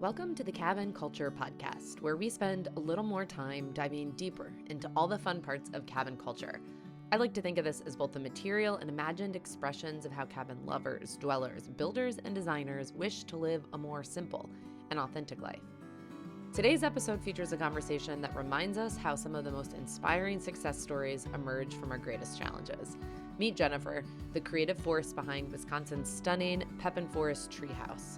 Welcome to the Cabin Culture Podcast, where we spend a little more time diving deeper into all the fun parts of cabin culture. I like to think of this as both the material and imagined expressions of how cabin lovers, dwellers, builders, and designers wish to live a more simple and authentic life. Today's episode features a conversation that reminds us how some of the most inspiring success stories emerge from our greatest challenges. Meet Jennifer, the creative force behind Wisconsin's stunning Pepin Forest Tree House.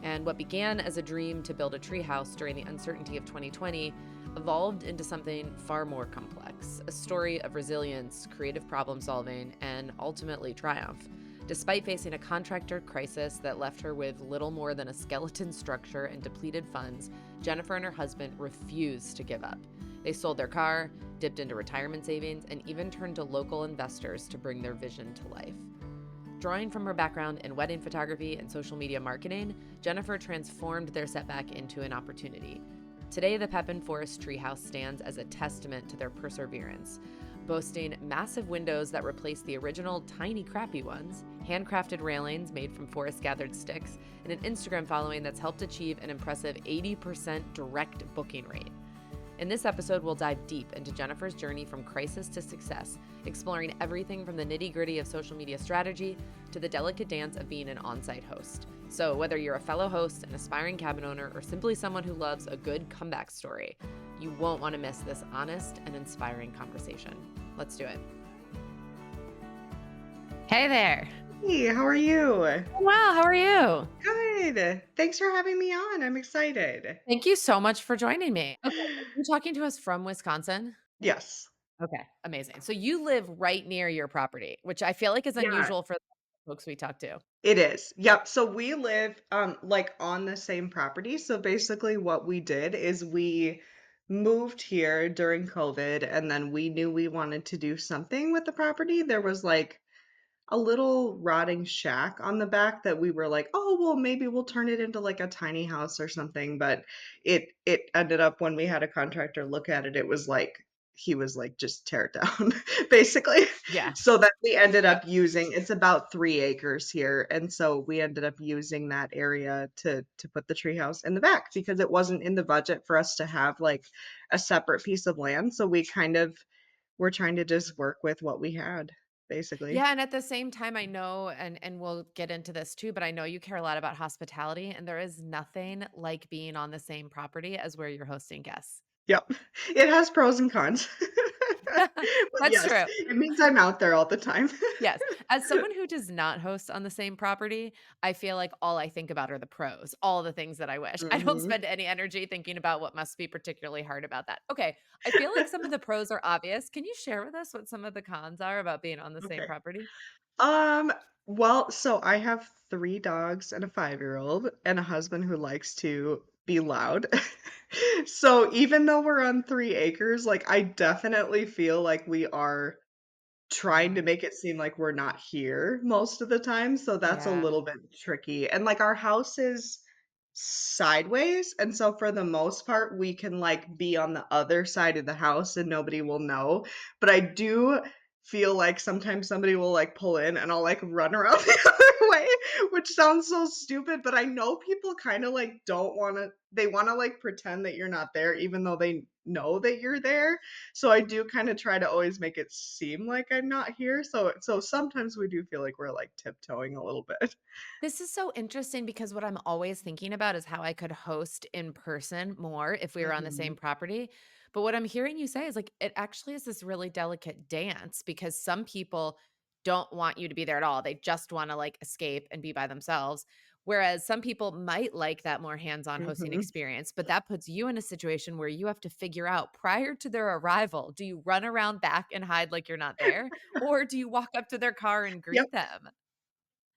And what began as a dream to build a treehouse during the uncertainty of 2020 evolved into something far more complex, a story of resilience, creative problem solving, and ultimately triumph. Despite facing a contractor crisis that left her with little more than a skeleton structure and depleted funds, Jennifer and her husband refused to give up. They sold their car, dipped into retirement savings, and even turned to local investors to bring their vision to life. Drawing from her background in wedding photography and social media marketing, Jennifer transformed their setback into an opportunity. Today, the Pepin Forest Tree House stands as a testament to their perseverance, boasting massive windows that replace the original tiny crappy ones, handcrafted railings made from forest-gathered sticks, and an Instagram following that's helped achieve an impressive 80% direct booking rate. In this episode, we'll dive deep into Jennifer's journey from crisis to success, exploring everything from the nitty-gritty of social media strategy to the delicate dance of being an on-site host. So whether you're a fellow host, an aspiring cabin owner, or simply someone who loves a good comeback story, you won't want to miss this honest and inspiring conversation. Let's do it. Hey there. Hey, how are you? Wow, how are you? Good. Thanks for having me on. I'm excited. Thank you so much for joining me. Okay, you're talking to us from Wisconsin? Yes. Okay, amazing. So you live right near your property, which I feel like is Yeah, unusual for the folks we talk to. it is. Yep. So we live like on the same property. So basically what we did is we moved here during COVID and then we knew we wanted to do something with the property. There was like a little rotting shack on the back that we were like, oh, well, maybe we'll turn it into like a tiny house or something. But it ended up when we had a contractor look at it, it was like he was like, just tear it down, basically. Yeah. So that we ended Yep. up using it's about 3 acres here. And so we ended up using that area to put the treehouse in the back because it wasn't in the budget for us to have like a separate piece of land. So we kind of were trying to just work with what we had, basically. Yeah, and at the same time, I know, and we'll get into this too, but I know you care a lot about hospitality, and there is nothing like being on the same property as where you're hosting guests. Yep. It has pros and cons. But That's yes, true. it means I'm out there all the time. Yes. As someone who does not host on the same property, I feel like all I think about are the pros, all the things that I wish. I don't Mhm. spend any energy thinking about what must be particularly hard about that. Okay. I feel like some of the pros are obvious. Can you share with us what some of the cons are about being on the same Okay. property? Um, well, so I have 3 dogs and a 5-year-old and a husband who likes to be loud. So even though we're on 3 acres, like, I definitely feel like we are trying to make it seem like we're not here most of the time, so that's a Yeah. little bit tricky. And like our house is sideways, and so for the most part we can like be on the other side of the house and nobody will know. But I do feel like sometimes somebody will like pull in and I'll like run around the other way, which sounds so stupid, but I know people kind of like don't want to they want to like pretend that you're not there even though they know that you're there. So I do kind of try to always make it seem like I'm not here. So sometimes we do feel like we're like tiptoeing a little bit. This is so interesting because what I'm always thinking about is how I could host in person more if we were on the same Mhm. property. But what I'm hearing you say is like it actually is this really delicate dance because some people don't want you to be there at all. They just want to like escape and be by themselves. Whereas some people might like that more hands on hosting Mhm. experience, but that puts you in a situation where you have to figure out prior to their arrival, do you run around back and hide like you're not there? Or do you walk up to their car and Yep. greet them?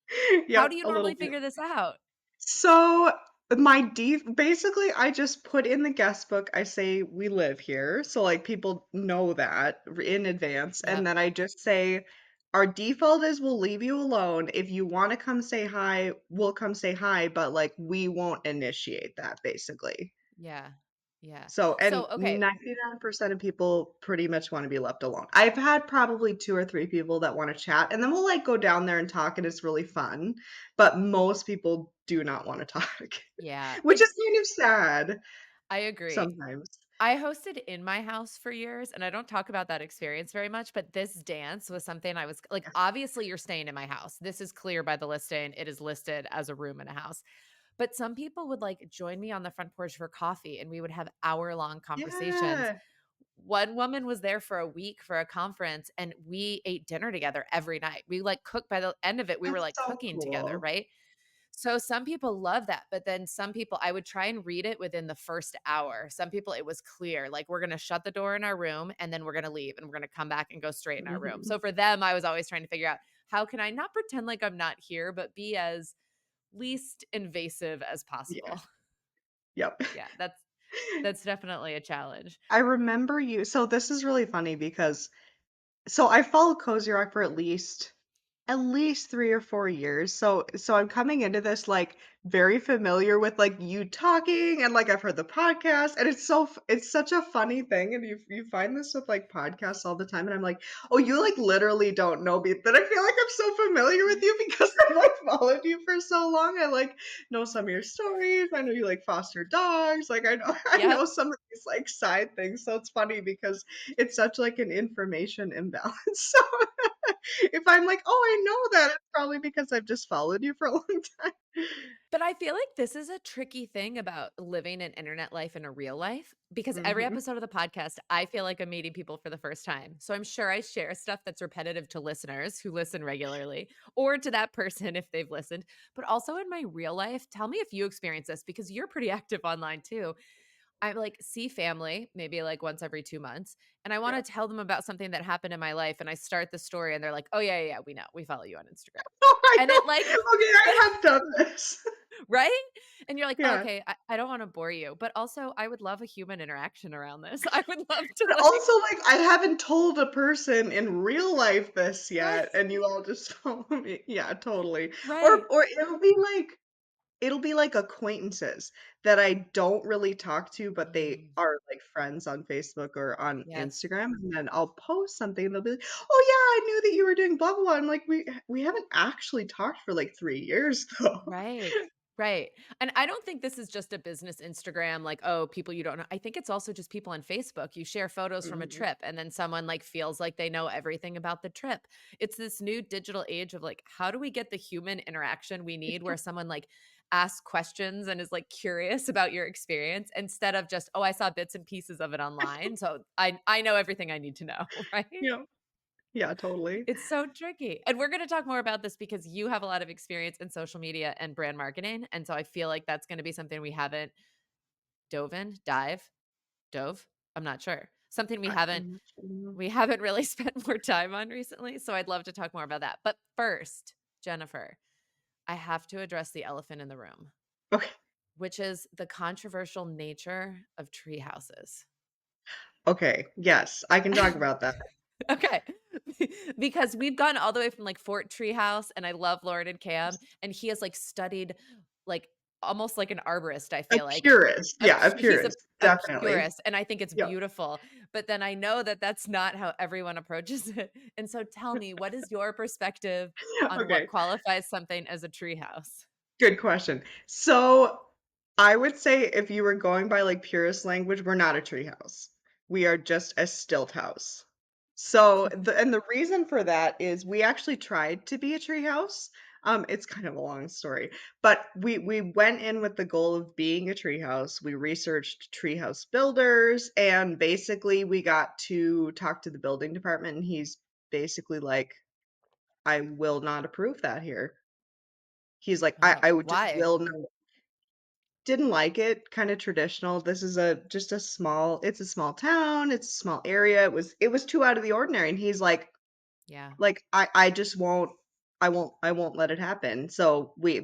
How do Yep, you a little normally bit. figure this out? So my basically I just put in the guest book, I say we live here. So like people know that in advance. And Yep. then I just say our default is we'll leave you alone. If you want to come say hi, we'll come say hi, but like we won't initiate that basically. Yeah. Yeah. So, and So, okay. 99% of people pretty much want to be left alone. I've had probably 2 or 3 people that want to chat, and then we'll like go down there and talk, and it's really fun. But most people do not want to talk, Yeah, which is kind of sad I agree. sometimes. I hosted in my house for years, and I don't talk about that experience very much, but this dance was something I was like, Yes. obviously, you're staying in my house. This is clear by the listing. It is listed as a room in a house. But some people would like join me on the front porch for coffee, and we would have hour-long conversations. Yeah, One woman was there for a week for a conference, and we ate dinner together every night. We like cooked by the end of it, we were that's like so cooking together, cool. right? So some people love that, but then some people I would try and read it within the first hour. Some people it was clear, like we're going to shut the door in our room and then we're going to leave and we're going to come back and go straight in our room. Mhm. So for them, I was always trying to figure out how can I not pretend like I'm not here, but be as least invasive as Yeah, possible. yep. Yeah, that's definitely a challenge. I remember you so this is really funny because so I followed Cozy Rock for at least 3 or 4 years. So I'm coming into this, like, very familiar with, like, you talking and, like, I've heard the podcast, and it's such a funny thing, and you find this with, like, podcasts all the time, and I'm like, "Oh, you, like, literally don't know me," but I feel like I'm so familiar with you because I've, like, followed you for so long. I, like, know some of your stories. I know you, like, foster dogs. Like, I know I Yep. know some of these, like, side things, so it's funny because it's such, like, an information imbalance. So if I'm like, "Oh, I know that," it's probably because I've just followed you for a long time. But I feel like this is a tricky thing about living an internet life and a real life because every Mhm. episode of the podcast, I feel like I'm meeting people for the first time. So I'm sure I share stuff that's repetitive to listeners who listen regularly or to that person if they've listened. But also in my real life, tell me if you experience this because you're pretty active online too. I like see family maybe like once every 2 months, and I want Yeah. to tell them about something that happened in my life. And I start the story, and they're like, "Oh, yeah, yeah, yeah, we know. We follow you on Instagram." Oh, I And it like, know. Okay, but I have done this. right? And you're like, "Oh, Yeah. okay, I don't wanna bore you," but also I would love a human interaction around this. I would love to, But like also, like, I haven't told a person in real life this right, yet, and you all just follow me. Yeah, totally. Or right. or it'll be like acquaintances that I don't really talk to, but they Mm, are like friends on Facebook or on yes, Instagram, and then I'll post something and they'll be like, "Oh yeah, I knew that you were doing blah blah blah." I'm like, "We haven't actually talked for like 3 years though." right, right, and I don't think this is just a business Instagram, like, oh, people you don't know. I think it's also just people on Facebook. You share photos from a Mhm. trip, and then someone, like, feels like they know everything about the trip. It's this new digital age of, like, how do we get the human interaction we need where someone, like, asks questions and is, like, curious about your experience instead of just, "Oh, I saw bits and pieces of it online, so I know everything I need to know," right? Yeah. Yeah, totally. It's so tricky. And we're gonna talk more about this because you have a lot of experience in social media and brand marketing, and so I feel like that's gonna be something we haven't dove? I'm not sure. Something I'm not sure. we haven't really spent more time on recently, so I'd love to talk more about that. But first, Jennifer, I have to address the elephant in the room, Okay. which is the controversial nature of tree houses. Okay. Yes, I can talk about that. Okay. Because we've gone all the way from, like, Fort Treehouse, and I love Lauren and Cam, and he has, like, studied, like, almost like an arborist, I A feel like. purist. Yeah, a He's purist, a definitely. purist, and I think it's Yep. beautiful, but then I know that that's not how everyone approaches it, and so tell me, what is your perspective on what Okay. qualifies something as a treehouse? Good question. So, I would say if you were going by, like, purist language, we're not a treehouse. We are just a stilt house. So, the reason for that is we actually tried to be a treehouse. It's kind of a long story, but we went in with the goal of being a treehouse. We researched treehouse builders, and basically we got to talk to the building department, and he's basically like, "I will not approve that here." He's like, "I would just Why? will not." Didn't like it, kinda traditional. This is a just a small it's a small town, it's a small area. It was too out of the ordinary, and he's Yeah. I just I won't let it happen. So we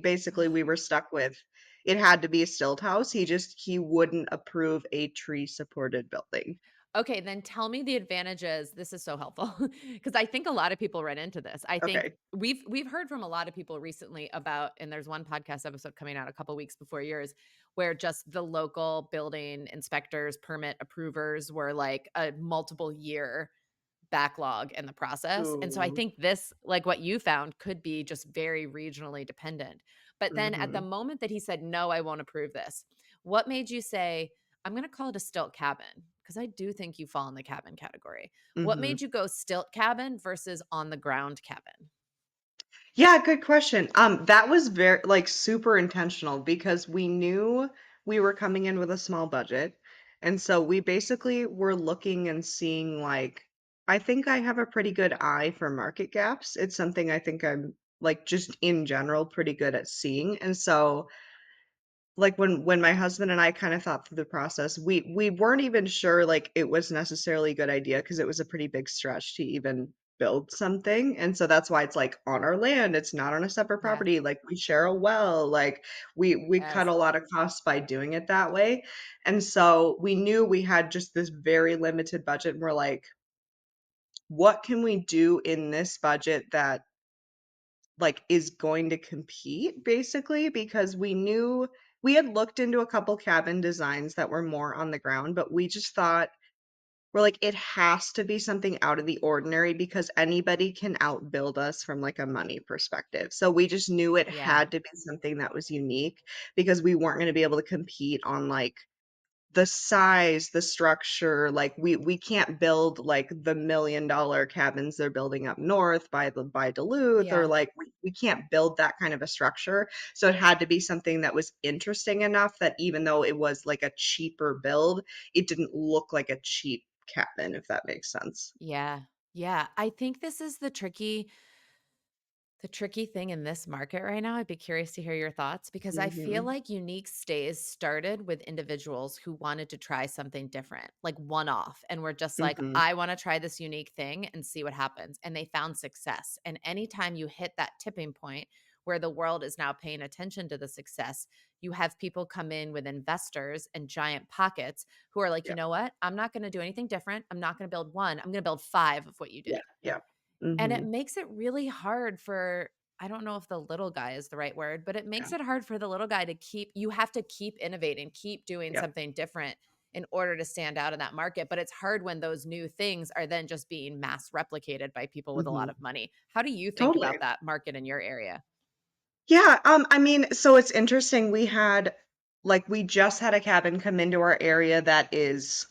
were stuck with it had to be a stilt house. He wouldn't approve a tree supported building. Okay, then tell me the advantages. This is so helpful because I think a lot of people run into this. I think Okay. we've heard from a lot of people recently about, and there's one podcast episode coming out a couple weeks before yours, where just the local building inspectors, permit approvers were like a multiple year backlog in the process. And so I Ooh. think this, like what you found, could be just very regionally dependent. But then at the Mhm. moment that he said, no, I won't approve this, what made you say, I'm going to call it a stilt cabin? Because I do think you fall in the cabin category. What Mhm. made you go stilt cabin versus on the ground cabin? Yeah, good question. That was very like super intentional because we knew we were coming in with a small budget. And so we basically were looking and seeing like I think I have a pretty good eye for market gaps. It's something I think I'm like just in general pretty good at seeing. And so like when my husband and I kind of thought through the process, we weren't even sure like it was necessarily a good idea because it was a pretty big stretch to even build something. And so that's why it's like on our land, it's not on a separate Yeah. property. Like we share a well, like we cut Yes. a lot of costs by doing it that way. And so we knew we had just this very limited budget. And we're like, what can we do in this budget that like, is going to compete basically because we knew we had looked into a couple cabin designs that were more on the ground, but we just thought we're like, it has to be something out of the ordinary because anybody can outbuild us from like a money perspective. So we just knew it Yeah. had to be something that was unique because we weren't going to be able to compete on like the size, the structure, like we can't build like the $1,000,000 cabins they're building up north by Duluth or Yeah. like we can't build that kind of a structure. So it had to be something that was interesting enough that even though it was like a cheaper build, it didn't look like a cheap cabin, if that makes sense. Yeah. Yeah. I think this is the tricky thing in this market right now. I'd be curious to hear your thoughts because I feel Mhm. like unique stays started with individuals who wanted to try something different, like one off. And we're just like, Mhm. I want to try this unique thing and see what happens. And they found success. And anytime you hit that tipping point where the world is now paying attention to the success, you have people come in with investors and giant pockets who are like, you Yeah. know what? I'm not going to do anything different. I'm not going to build one. I'm going to build five of what you Yeah. did. Yeah. And it Mhm. makes it really hard for, I don't know if the little guy is the right word, but it Yeah. makes it hard for the little guy to keep you have to keep innovating, keep doing Yeah. something different in order to stand out in that market. But it's hard when those new things are then just being mass replicated by people with a lot Mhm. of money. How do you think Totally. about that market in your area? Yeah, I mean, so it's interesting. We had like we just had a cabin come into our area that is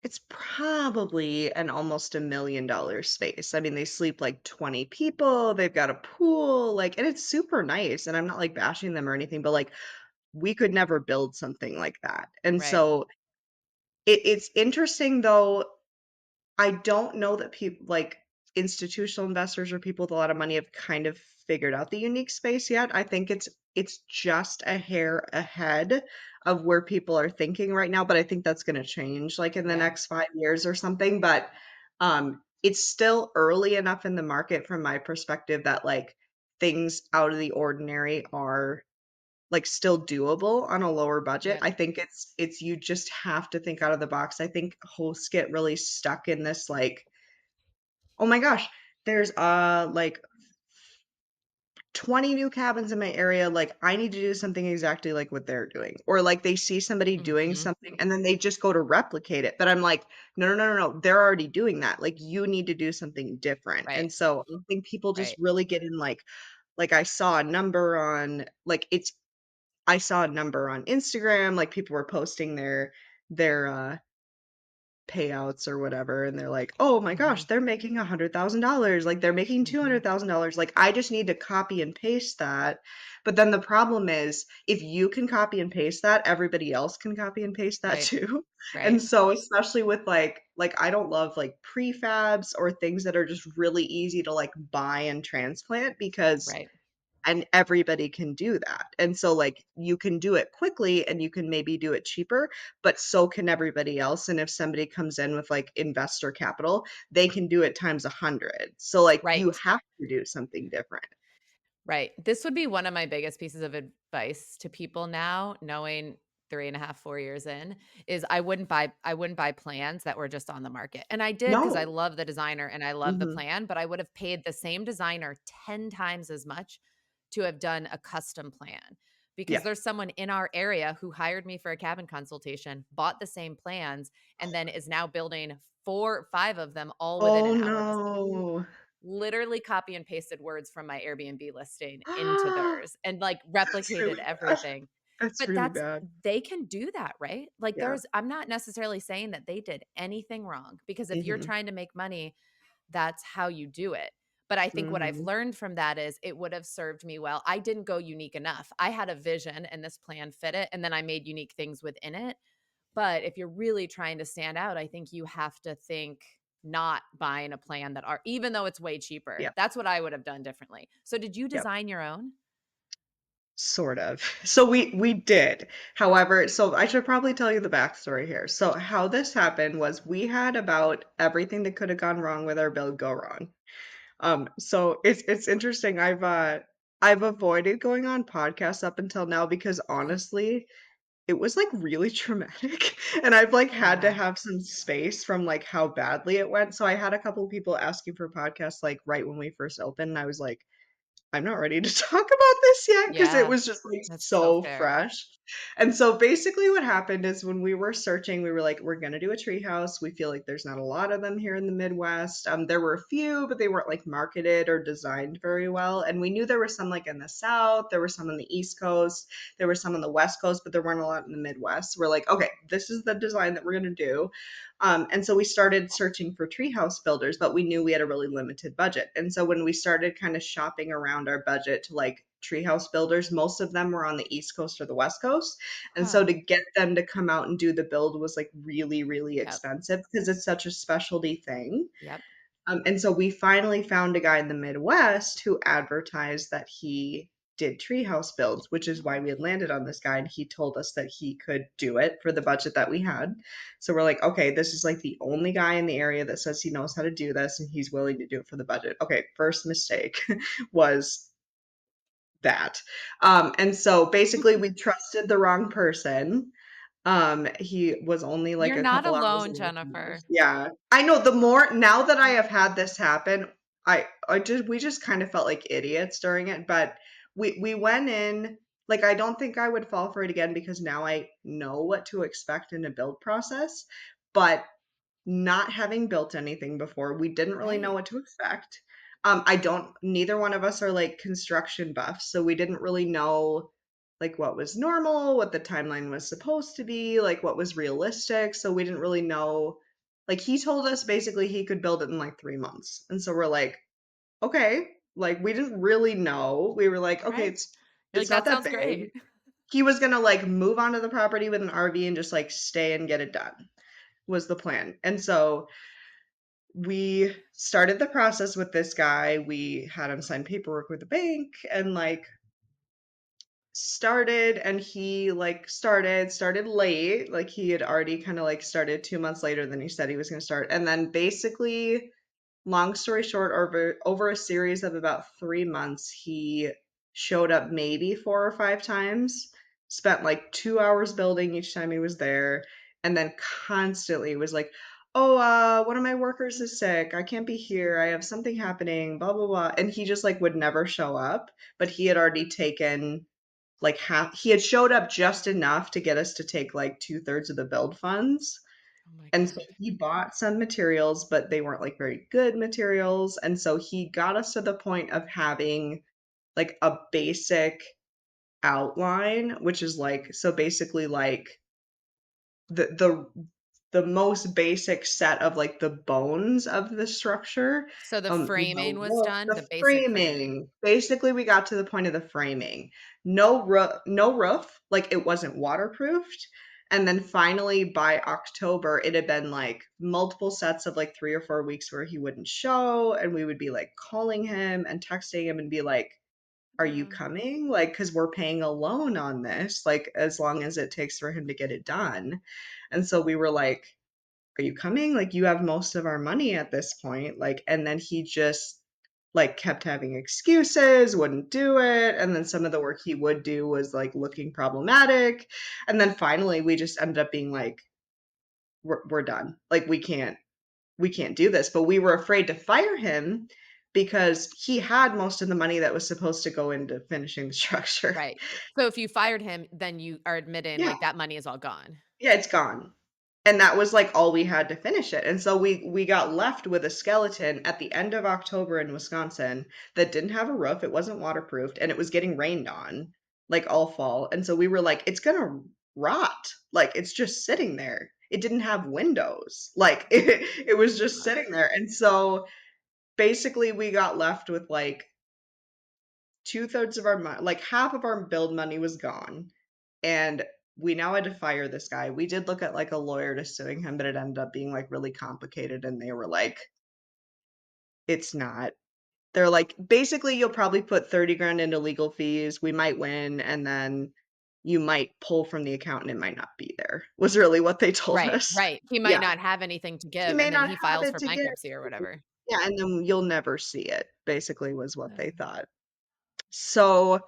it's probably an almost $1,000,000 space. I mean, they sleep like 20 people, they've got a pool, like, and it's super nice. And I'm not like bashing them or anything, but like we could never build something like that. And Right. so it's interesting though I don't know that people like institutional investors or people with a lot of money have kind of figured out the unique space yet. I think it's just a hair ahead of where people are thinking right now, but I think that's going to change like in the Yeah. next 5 years or something, but it's still early enough in the market from my perspective that like things out of the ordinary are like, still doable on a lower budget. Yep. I think it's you just have to think out of the box. I think hosts get really stuck in this, like, "Oh my gosh, there's, like, 20 new cabins in my area, like, I need to do something exactly like what they're doing." Or, like, they see somebody doing Mhm. something, and then they just go to replicate it, but I'm like, "No, no, no, no, no, they're already doing that, like, you need to do something different." Right. And so, I think people just Right. really get in, like, I saw a number on like, it's I saw a number on Instagram, like, people were posting their payouts or whatever, and they're like, "Oh my gosh, Mhm. they're making $100,000, like, they're making Mhm. $200,000." Like, I just need to copy and paste that, but then the problem is, if you can copy and paste that, everybody else can copy and paste that Right. too, and Right. so, especially with, I don't love, like, prefabs or things that are just really easy to, like, buy and transplant because Right. and everybody can do that. And so, like, you can do it quickly and you can maybe do it cheaper, but so can everybody else. And if somebody comes in with like investor capital, they can do it times 100. So, like, you Right. have to do something different. Right. This would be one of my biggest pieces of advice to people now, knowing 3.5, 4 years in, is I wouldn't buy plans that were just on the market. And I did because I No. love the designer and I love the Mhm. plan, but I would have paid the same designer 10 times as much to have done a custom plan because Yeah. there's someone in our area who hired me for a cabin consultation, bought the same plans, and then is now building 4, 5 of them all within Oh, an hour. This no. literally copy and pasted words from my Airbnb listing into theirs and, like, That's replicated really bad. everything. That's But really that's bad. they can do that, right? Like, Yeah. I'm not necessarily saying that they did anything wrong because if you're Mhm. trying to make money, that's how you do it. But I think what I've Mhm. learned from that is it would have served me well. I didn't go unique enough. I had a vision and this plan fit it, and then I made unique things within it. But if you're really trying to stand out, I think you have to think not buying a plan that are even though it's way cheaper. Yeah. That's what I would have done differently. So did you Yeah. design your own? Sort of. So we did. However, so I should probably tell you the backstory here. So how this happened was we had about everything that could have gone wrong with our build go wrong. So it's interesting. I've avoided going on podcasts up until now because honestly, it was like really traumatic. And I've like had to Yeah. have some space from like how badly it went. So I had a couple people asking for podcasts like right when we first opened, and I was like, I'm not ready to talk about this yet because it Yeah. was just, like, That's so so fair. fresh. And so, basically what happened is when we were searching, we were like, "We're gonna do a treehouse." We feel like there's not a lot of them here in the Midwest. There were a few, but they weren't, like, marketed or designed very well, and we knew there were some, like, in the South, there were some on the East Coast, there were some on the West Coast, but there weren't a lot in the Midwest. We're like, "Okay, this is the design that we're gonna do." And so we started searching for treehouse builders, but we knew we had a really limited budget. And so when we started kind of shopping around our budget to like treehouse builders, most of them were on the East Coast or the West Coast. And Huh. so to get them to come out and do the build was like really, really Yep. expensive because it's such a specialty thing. Yep. And so we finally found a guy in the Midwest who advertised that he did treehouse builds, which is why we had landed on this guy. And he told us that he could do it for the budget that we had. So we're like, okay, this is like the only guy in the area that says he knows how to do this and he's willing to do it for the budget. Okay, first mistake was that. And so basically, we trusted the wrong person. He was only like You're a not couple hours alone, away from Jennifer. us. Yeah. I know the more now that I have had this happen, I just we just kind of felt like idiots during it, but we went in like I don't think I would fall for it again because now I know what to expect in a build process, but not having built anything before, we didn't really know Right. what to expect. I don't neither one of us are like construction buffs, so we didn't really know like what was normal, what the timeline was supposed to be, like what was realistic. So we didn't really know. Like he told us basically he could build it in like 3 months. And so we're like, okay, like we didn't really know. We were like, okay, Right. You're it's like, not "That that sounds big. great." He was gonna like move onto the property with an RV and just like stay and get it done was the plan. And so we started the process with this guy. We had him sign paperwork with the bank and like started and he like started late. Like he had already kind of like started 2 months later than he said he was going to start. And then basically long story short, over a series of about 3 months, he showed up maybe 4 or 5 times, spent like 2 hours building each time he was there, and then constantly was like, "Oh, one of my workers is sick. I can't be here. I have something happening. Blah blah blah." And he just like would never show up, but he had already taken like half. He had showed up just enough to get us to take like 2/3 of the build funds, Oh my and so god. he bought some materials, but they weren't like very good materials. And so he got us to the point of having like a basic outline, which is like, so basically like the most basic set of like the bones of the structure. So the The framing was roof, done, the the basic framing. framing. Basically, we got to the point of the framing. No roof, like it wasn't waterproofed. And then finally by October, it had been like multiple sets of like 3 or 4 weeks where he wouldn't show, and we would be like calling him and texting him and be like, are you Yeah. coming? Like, because we're paying a loan on this, like, as long as it takes for him to get it done. And so we were like, are you coming? Like, you have most of our money at this point. Like, and then he just like kept having excuses, wouldn't do it, and then some of the work he would do was like looking problematic. And then finally we just ended up being like, we're done. Like we can't do this. But we were afraid to fire him because he had most of the money that was supposed to go into finishing the structure. Right. So if you fired him, then you are admitting, Yeah. like, that money is all gone. Yeah, it's gone. And that was like all we had to finish it. And so we got left with a skeleton at the end of October in Wisconsin that didn't have a roof, it wasn't waterproofed, and it was getting rained on like all fall. And so we were like, it's gonna rot. Like it's just sitting there. It didn't have windows. Like it was just God. sitting there. And so basically we got left with like two-thirds of our money, like half of our build money was gone, and we now had to fire this guy. We did look at like a lawyer to suing him, but it ended up being like really complicated, and they were like, it's not. They're like, basically, you'll probably put 30 grand into legal fees. We might win, and then you might pull from the account and it might not be there, was really what they told Right, us. right. He might Yeah. not have anything to You give, may and then not he have files it for to give. bankruptcy or whatever. Yeah, and then you'll never see it, basically, was what they Oh. thought. So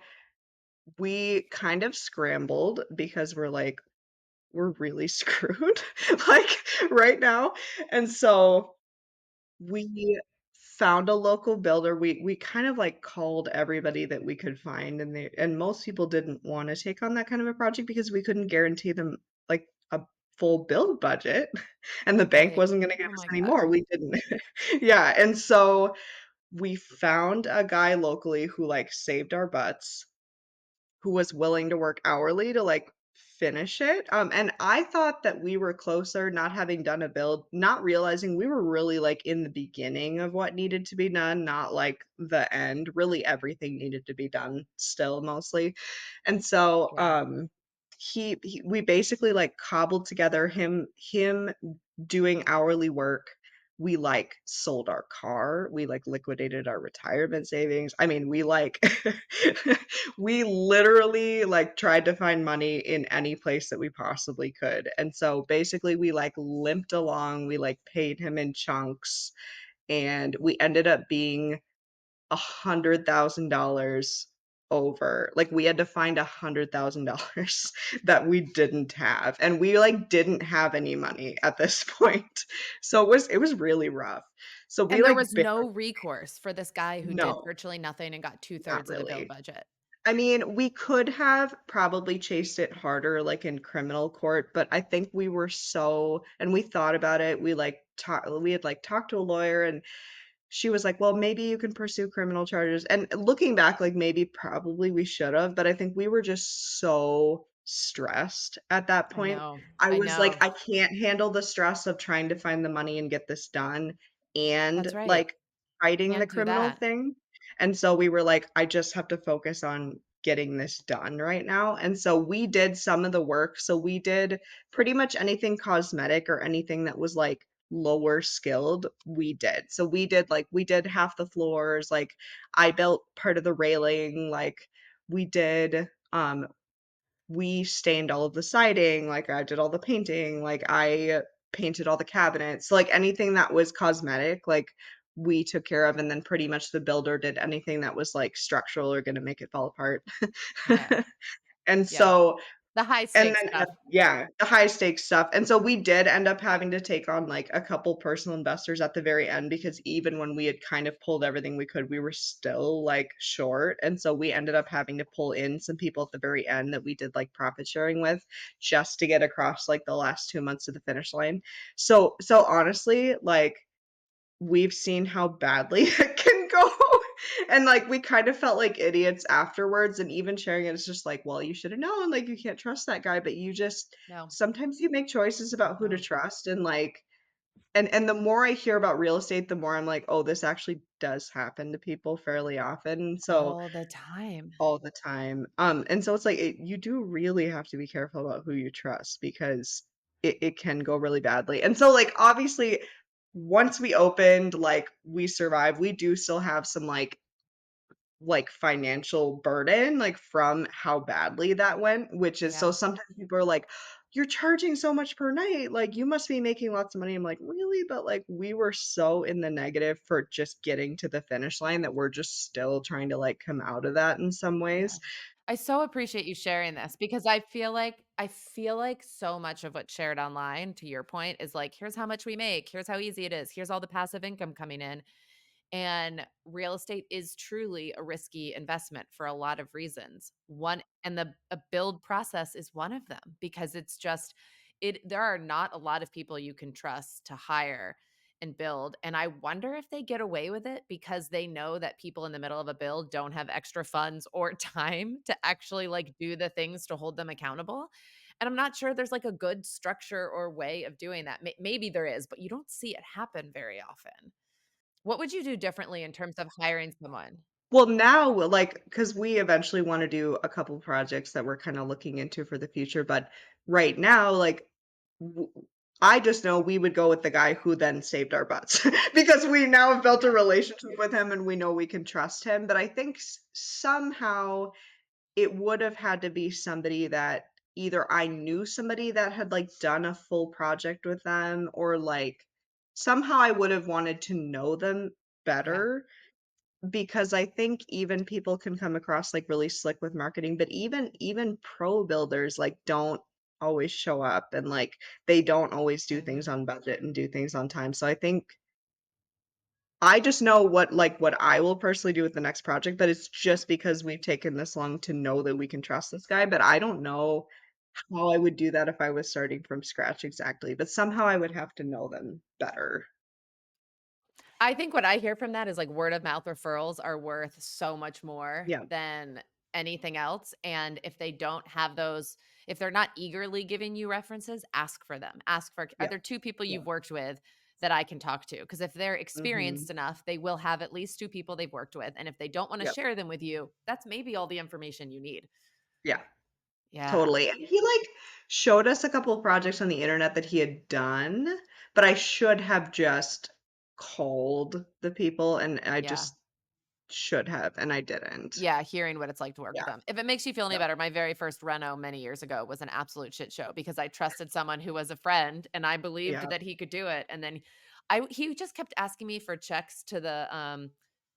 we kind of scrambled because we're like, we're really screwed like right now. And so we found a local builder. We kind of like called everybody that we could find, and most people didn't want to take on that kind of a project because we couldn't guarantee them like a full build budget and the bank Right. wasn't going to give Oh us my any god. more. We didn't. Yeah, and so we found a guy locally who like saved our butts, who was willing to work hourly to like finish it. And I thought that we were closer, not having done a build, not realizing we were really like in the beginning of what needed to be done, not like the end. Really, everything needed to be done still, mostly. And so, Yeah. we basically like cobbled together him doing hourly work. We like sold our car. We like liquidated our retirement savings. I mean, we like we literally like tried to find money in any place that we possibly could. And so basically we like limped along. We like paid him in chunks, and we ended up being $100,000 over. Like we had to find $100,000 that we didn't have, and we like didn't have any money at this point. So it was really rough. So we And there like was no recourse for this guy who did no, virtually nothing and got not 2/3 of the build really. budget. I mean, we could have probably chased it harder, like in criminal court, but I think we were so, and we thought about it. We had like talked to a lawyer, and she was like, "Well, maybe you can pursue criminal charges." And looking back, like maybe probably we should have, but I think we were just so stressed at that I point. know. I I was like, know. I can't handle the stress of trying to find the money and get this done and That's right. like fighting the Can't do criminal that. thing. And so we were like, I just have to focus on getting this done right now. And so we did some of the work. So we did pretty much anything cosmetic or anything that was like lower skilled, we did. So we did half the floors, like I built part of the railing, like we did we stained all of the siding, like I did all the painting, like I painted all the cabinets, like anything that was cosmetic, like we took care of, and then pretty much the builder did anything that was like structural or going to make it fall apart. Yeah. And Yeah. so The high and stakes then stuff. yeah, the high stakes stuff, and so we did end up having to take on, like, a couple personal investors at the very end because even when we had kind of pulled everything we could, we were still, like, short, and so we ended up having to pull in some people at the very end that we did, like, profit sharing with just to get across, like, the last 2 months to the finish line. So honestly, like, we've seen how badly it can go. And like we kind of felt like idiots afterwards, and even sharing it is just like, well, you should have known, like you can't trust that guy, but you just No. sometimes you make choices about who to No. trust, and like and the more I hear about real estate, the more I'm like, oh, this actually does happen to people fairly often. So All the time. all the time. And so it's like you do really have to be careful about who you trust because it can go really badly. And so like obviously once we opened, like we survived, we do still have some like financial burden like from how badly that went, which is so Yeah. sometimes people are like, "You're charging so much per night, like, you must be making lots of money." I'm like, "Really?" But, like, we were so in the negative for just getting to the finish line that we're just still trying to, like, come out of that in some Yeah. ways. I so appreciate you sharing this because I feel like so much of what's shared online, to your point, is like, here's how much we make, here's how easy it is, here's all the passive income coming in. And real estate is truly a risky investment for a lot of reasons. One and the a build process is one of them because it's just there are not a lot of people you can trust to hire and build. And I wonder if they get away with it because they know that people in the middle of a build don't have extra funds or time to actually like do the things to hold them accountable. And I'm not sure there's like a good structure or way of doing that. Maybe there is, but you don't see it happen very often. What would you do differently in terms of hiring someone? Well, now, like, because we eventually wanna do a couple projects that we're kinda looking into for the future, but right now, like, w I just know we would go with the guy who then saved our butts because we now have built a Yeah, relationship with him and we know we can trust him, but I think somehow it would have had to be somebody that either I knew somebody that had, like, done a full project with them or, like, somehow I would have wanted to know them yeah, better because I think even people can come across, like, really slick with marketing, but even pro builders, like, don't always show up and, like, they don't always do things mhm, on budget and do things on time, so I think I just know what, like, what I will personally do with the next project, but it's just because we've taken this long to know that we can trust this guy, but I don't know how I would do that if I was starting from scratch exactly, but somehow I would have to know them better. I think what I hear from that is, like, word of mouth referrals are worth so much more Yeah, than anything else, and if they don't have those if they're not eagerly giving you references, ask for them. Ask for, "Are yeah, there 2 people yeah. you've worked with that I can talk to?" Because if they're Mhm. experienced enough, they will have at least 2 people they've worked with, and if they don't wanna Yep. share them with you, that's maybe all the information you need. Yeah. Yeah, Totally, and he, like, showed us a couple of projects on the internet that he had done, but I should have just called the people, and I yeah. just should have, and I didn't. Yeah, hearing what it's like to work with Yeah, them. If it makes you feel any yep, better, my very first reno many years ago was an absolute shit show because I trusted someone who was a friend and I believed yeah. that he could do it. And then I he just kept asking me for checks to the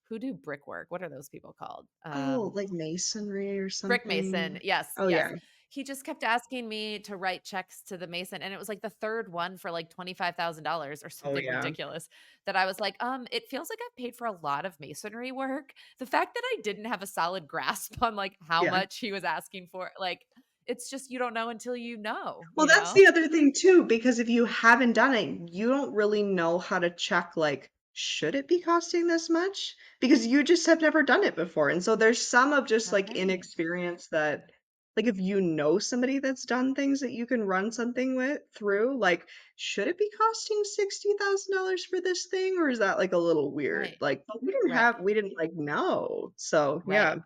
who do brickwork. What are those people called? Oh, like masonry or Brick mason, something? yes, Oh, yes. yeah. He just kept asking me to write checks to the mason, and it was, like, the 3rd one for, like, $25,000 or Oh, something yeah. ridiculous that I was like, it feels like I've paid for a lot of masonry work." The fact that I didn't have a solid grasp on, like, how Yeah. much he was asking for, like, it's just you don't know until you know, Well, you that's know? the other thing too, because if you haven't done it, you don't really know how to check, like, should it be costing this much? Because you just have never done it before. And so there's some of just like Right, inexperience that, like, if you know somebody that's done things that you can run something with through, like, should it be costing $60,000 for this thing? Or is that like a little weird? right, Like, but right, we didn't like know. So right. yeah.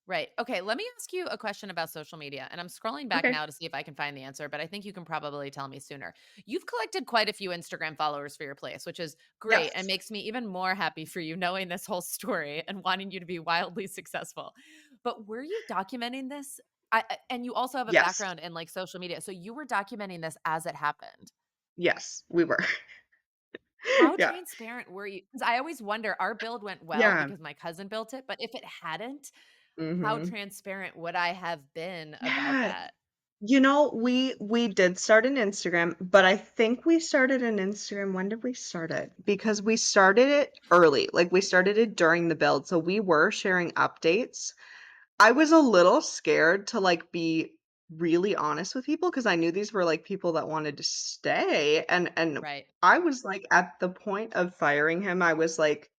Right. Okay. Let me ask you a question about social media. And I'm scrolling back Okay. now to see if I can find the answer, but I think you can probably tell me sooner. You've collected quite a few Instagram followers for your place, which is great and Yes. makes me even more happy for you knowing this whole story and wanting you to be wildly successful. But were you documenting this? And you also have a Yes. background in like social media. So you were documenting this as it happened. Yes, we were. How Yeah. transparent were you? Because I always wonder, our build went well Yeah. because my cousin built it. But if it hadn't, how Mhm. transparent would I have been about Yeah. that? You know, we did start an Instagram, but I think we started an Instagram when did we start it? Because we started it early, like, we started it during the build, so we were sharing updates. I was a little scared to, like, be really honest with people because I knew these were, like, people that wanted to stay, and Right, I was, like, at the point of firing him, I was like,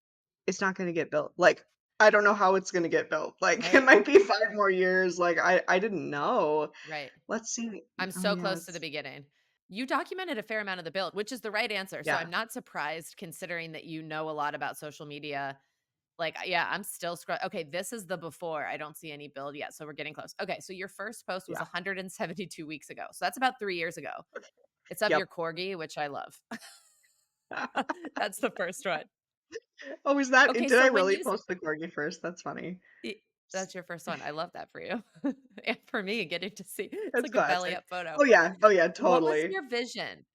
"It's not gonna get built." Like, I don't know how it's gonna get built. Like, it right, might be 5 more years, like, I didn't know. right. Let's see. I'm Oh, so yeah, close to the it's beginning. You documented a fair amount of the build, which is the right answer, so yeah, I'm not surprised considering that you know a lot about social media. Like, yeah, I'm still okay, this is the before, I don't see any build yet, so we're getting close. Okay, so your first post was yeah. 172 weeks ago, so that's about 3 years ago. It's of your Yep. corgi, which I love. That's the first one. Oh, is that Okay, did I so when really you post the corgi first? That's funny. Y S that's your first one. I love that for you. Yeah, for me getting to see it's That's like a belly classic. up photo. Oh, yeah, What was totally. your vision?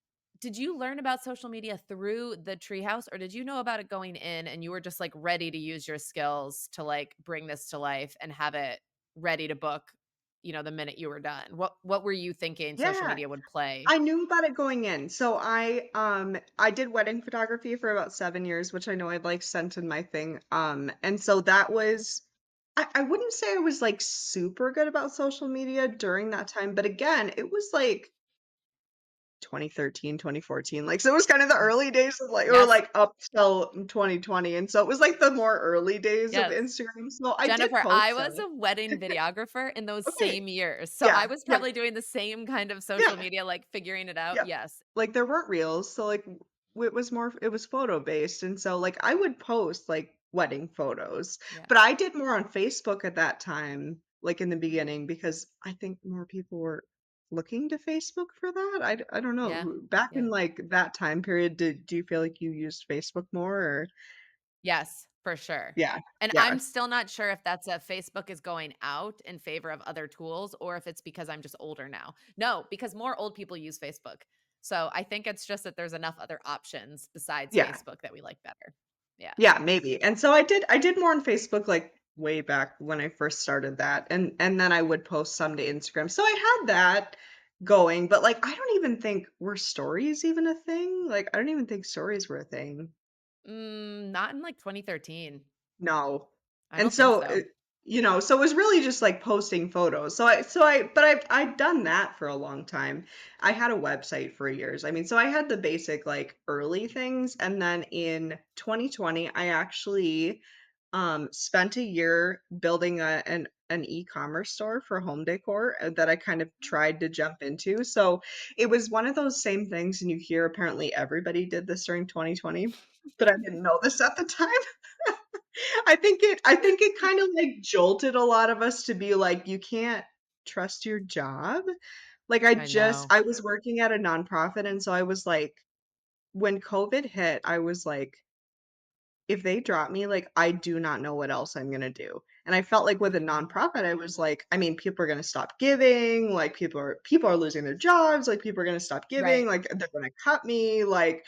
Did you learn about social media through the treehouse, or did you know about it going in and you were just, like, ready to use your skills to, like, bring this to life and have it ready to book, the minute you were done? What were you thinking social Yeah. media would play? I knew about it going in. So I did wedding photography for about 7 years, which I know I'd like sent in my thing. And so that was I wouldn't say I was like super good about social media during that time, but again, it was like 2013, 2014. Like so it was kind of the Mm. early days of like or Yes, like up till 2020. And so it was like the more early days of yes. Instagram. So I did Jennifer, post I stuff. was a wedding videographer in those Okay. same years, so I Yeah. was Yeah. probably doing the same kind of social Yeah. media, like, figuring it out, Yeah. yes. Like, there weren't reels, so, like, it was photo based, and so, like, I would post, like, wedding photos, Yeah. but I did more on Facebook at that time, like, in the beginning, because I think more people were looking to Facebook for that? I don't know, Yeah. back Yeah. in, like, that time period, do you feel like you used Facebook more, or Yes, for sure. Yeah, And yeah. I'm still not sure if that's a Facebook is going out in favor of other tools or if it's because I'm just older now. No, because more old people use Facebook. So I think it's just that there's enough other options besides Yeah. Facebook that we like better. Yeah. Yeah, maybe. And so I did more on Facebook like way back when I first started that. And then I would post some to Instagram. So I had that going, but like I don't even think were stories even a thing? Like I don't even think stories were a thing. Not in like 2013. No. I And don't think so, so. so it was really just like posting photos. But I've done that for a long time. I had a website for years. I mean, so I had the basic like early things. And then in 2020, I actually spent a year building an e-commerce store for home decor that I kind of tried to jump into. So it was one of those same things, and you hear apparently everybody did this during 2020, but I didn't know this at the time. I think it kind of like jolted a lot of us to be like, you can't trust your job. Like I know. I was working at a nonprofit, and so I was like, when COVID hit, I was like, if they drop me, like, I do not know what else I'm gonna do. And I felt like with a Yeah. nonprofit, I was like, I mean, people are gonna stop giving, like people are losing their jobs, like people are gonna stop giving, Right. like they're gonna cut me, like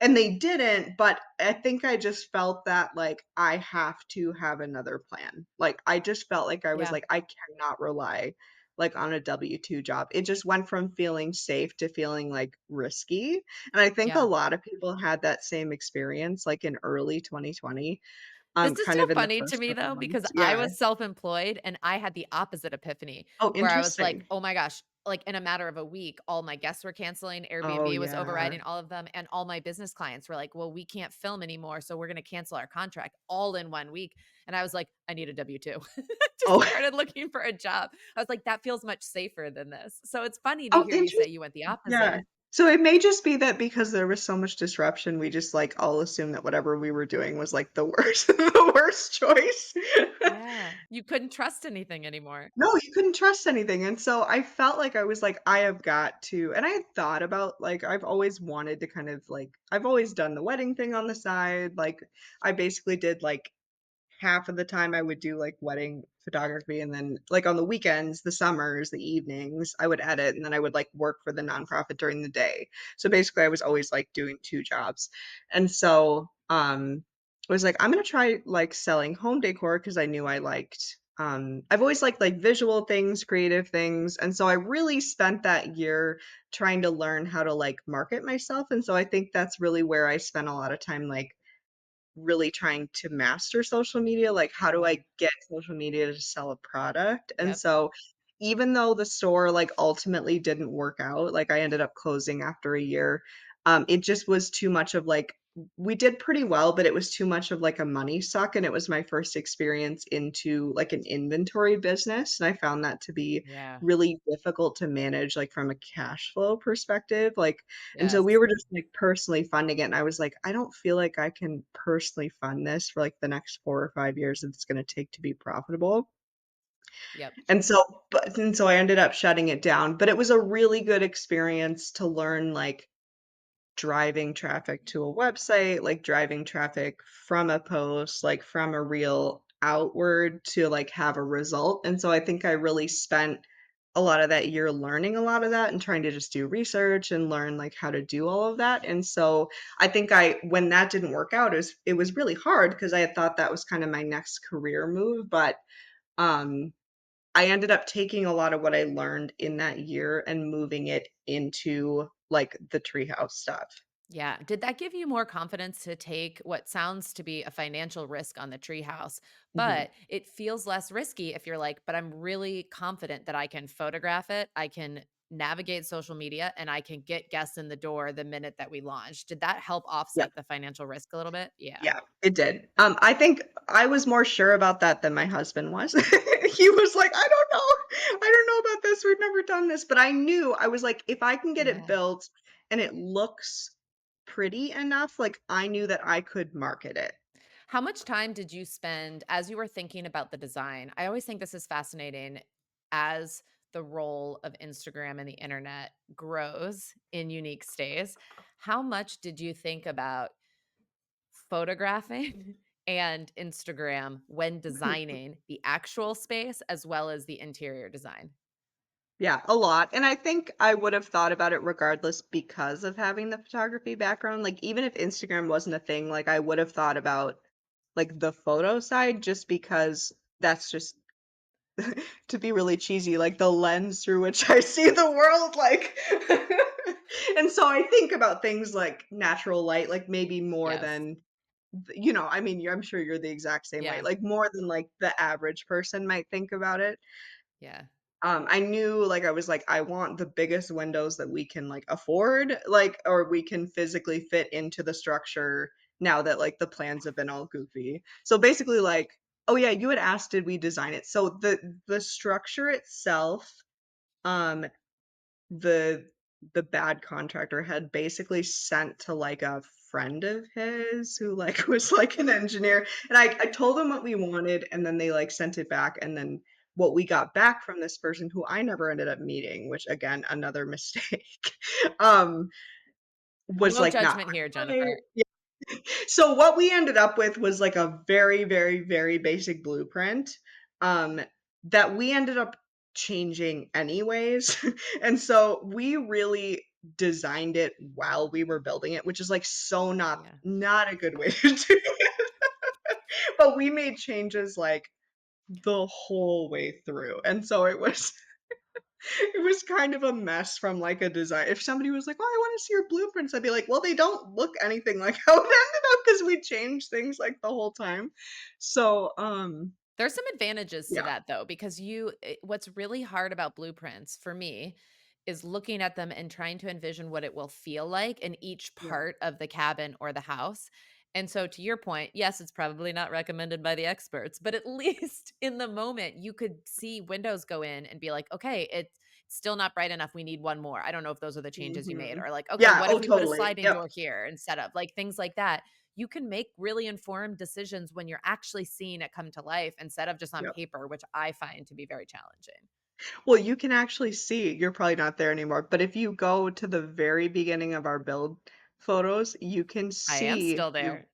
and they didn't, but I think I just felt that, like, I have to have another plan. Like, I just felt like I was Yeah. like, I cannot rely, like, on a W-2 job. It just went from feeling safe to feeling, like, risky, and I think a Yeah. lot of people had that same experience, like, in early 2020, This is so kind of in the funny to first me couple though, because months. I Yeah. was self-employed and I had the opposite epiphany Oh, where I was like, interesting. "Oh my gosh," like in a matter of a week, all my guests were canceling, Oh, Airbnb was yeah. overriding all of them, and all my business clients were like, "Well, we can't film anymore, so we're gonna cancel our contract all in 1 week." And I was like, "I need a W-2." Just Oh, started looking for a job. I was like, "That feels much safer than this." So it's funny to oh, hear you say interesting. you went the Yeah. opposite. So it may just be that because there was so much disruption, we just like all assumed that whatever we were doing was like the worst, the worst choice. Yeah. You couldn't trust anything anymore. No, you couldn't trust anything. And so I felt like I was like, I have got to, and I had thought about like, I've always wanted to kind of like, I've always done the wedding thing on the side. Like, I basically did like half of the time I would do like wedding photography and then like on the weekends, the summers, the evenings, I would edit and then I would like work for the nonprofit during the day. So basically I was always like doing two jobs. And so I was like, I'm gonna try like selling home decor because I knew I liked I've always liked like visual things, creative things. And so I really spent that year trying to learn how to like market myself. And so I think that's really where I spent a lot of time like really trying to master social media, like, how do Yeah. I get social media to sell a product? And Yep. so, even though the store, like, ultimately didn't work out, like, I ended up closing after a year, it just was too much of, like we did pretty well, but it was too much of, like, a money suck, and it was my first experience into, like, an inventory business, and I found that to be Yeah. really difficult to manage, like, from a cash flow perspective, like and so we Yes. were just, like, personally funding it, and I was like, "I don't feel like I can personally fund this for, like, the next 4 or 5 years that it's gonna take to be profitable." Yep. And so I ended up shutting it down, but it was a really good experience to learn, like, driving traffic to a website, like, driving traffic from a post, like, from a reel outward to, like, have a result, and so I think I really spent a lot of that year learning a lot of that and trying to just do research and learn, like, how to do all of that, and so I think I when that didn't work out, it was really hard because I had thought that was kinda my next career move, but, um, I ended up taking a lot of what I learned in that year and moving it into, like, the treehouse stuff. Yeah. Did that give you more confidence to take what sounds to be a financial risk on the treehouse, Mhm. but it feels less risky if you're like, but I'm really confident that I can photograph it, I can navigate social media, and I can get guests in the door the minute that we launch. Did that help Yeah. offset the financial risk a little bit? Yeah. Yeah, it did. I think I was more sure about that than my husband was. He was like, "I don't know. I don't know about this. We've never done this." But I knew I was like, if I can get it Yeah. built and it looks pretty enough, like I knew that I could market it. How much time did you spend as you were thinking about the design? I always think this is fascinating as the role of Instagram and the internet grows in unique stays. How much did you think about photographing and Instagram when designing the actual space as well as the interior design? Yeah, a lot. And I think I would have thought about it regardless because of having the photography background. Like even if Instagram wasn't a thing, like I would have thought about like the photo side just because that's just to be really cheesy, like the lens through which I see the world, like and so I think about things like natural light, like maybe more Yes. than I mean, I'm sure you're the exact same way, Yeah. like more than like the average person might think about it. Yeah. I knew like I was like, I want the biggest windows that we can like afford, like, or we can physically fit into the structure now that like the plans have been all goofy. So basically, like, oh yeah, you had asked, did we design it? So the structure itself, um, the the bad contractor had basically sent to like a friend of his who like was like an engineer, and I told them what we wanted and then they like sent it back, and then what we got back from this person who I never ended up meeting, which again another mistake, um was No like not judgment here, quite. Jennifer. So what we ended up with was like a very, very, very basic blueprint, um, that we ended up changing anyways. And so we really designed it while we were building it, which is like so Yeah. not a good way to do it. But we made changes like the whole way through. And so it was kind of a mess from, like, a design if somebody was like, "Oh, I wanna see your blueprints," I'd be like, "Well, they don't look anything like how it ended up because we changed things, like, the whole time." So, There's some advantages to yeah. that though, because what's really hard about blueprints for me is looking at them and trying to envision what it will feel like in each Yeah. part of the cabin or the house. And so to your point, yes, it's probably not recommended by the experts, but at least in the moment you could see windows go in and be like, okay, it's still not bright enough. We need one more. I don't know if those are the changes you made, Mhm. or like, okay, Yeah, what if oh, we put a totally. sliding Yep, door here instead of like things like that. You can make really informed decisions when you're actually seeing it come to life instead of just on yep. paper, which I find to be very challenging. Well, you can actually see you're probably not there anymore, but if you go to the very beginning of our build photos, you can I am see still there.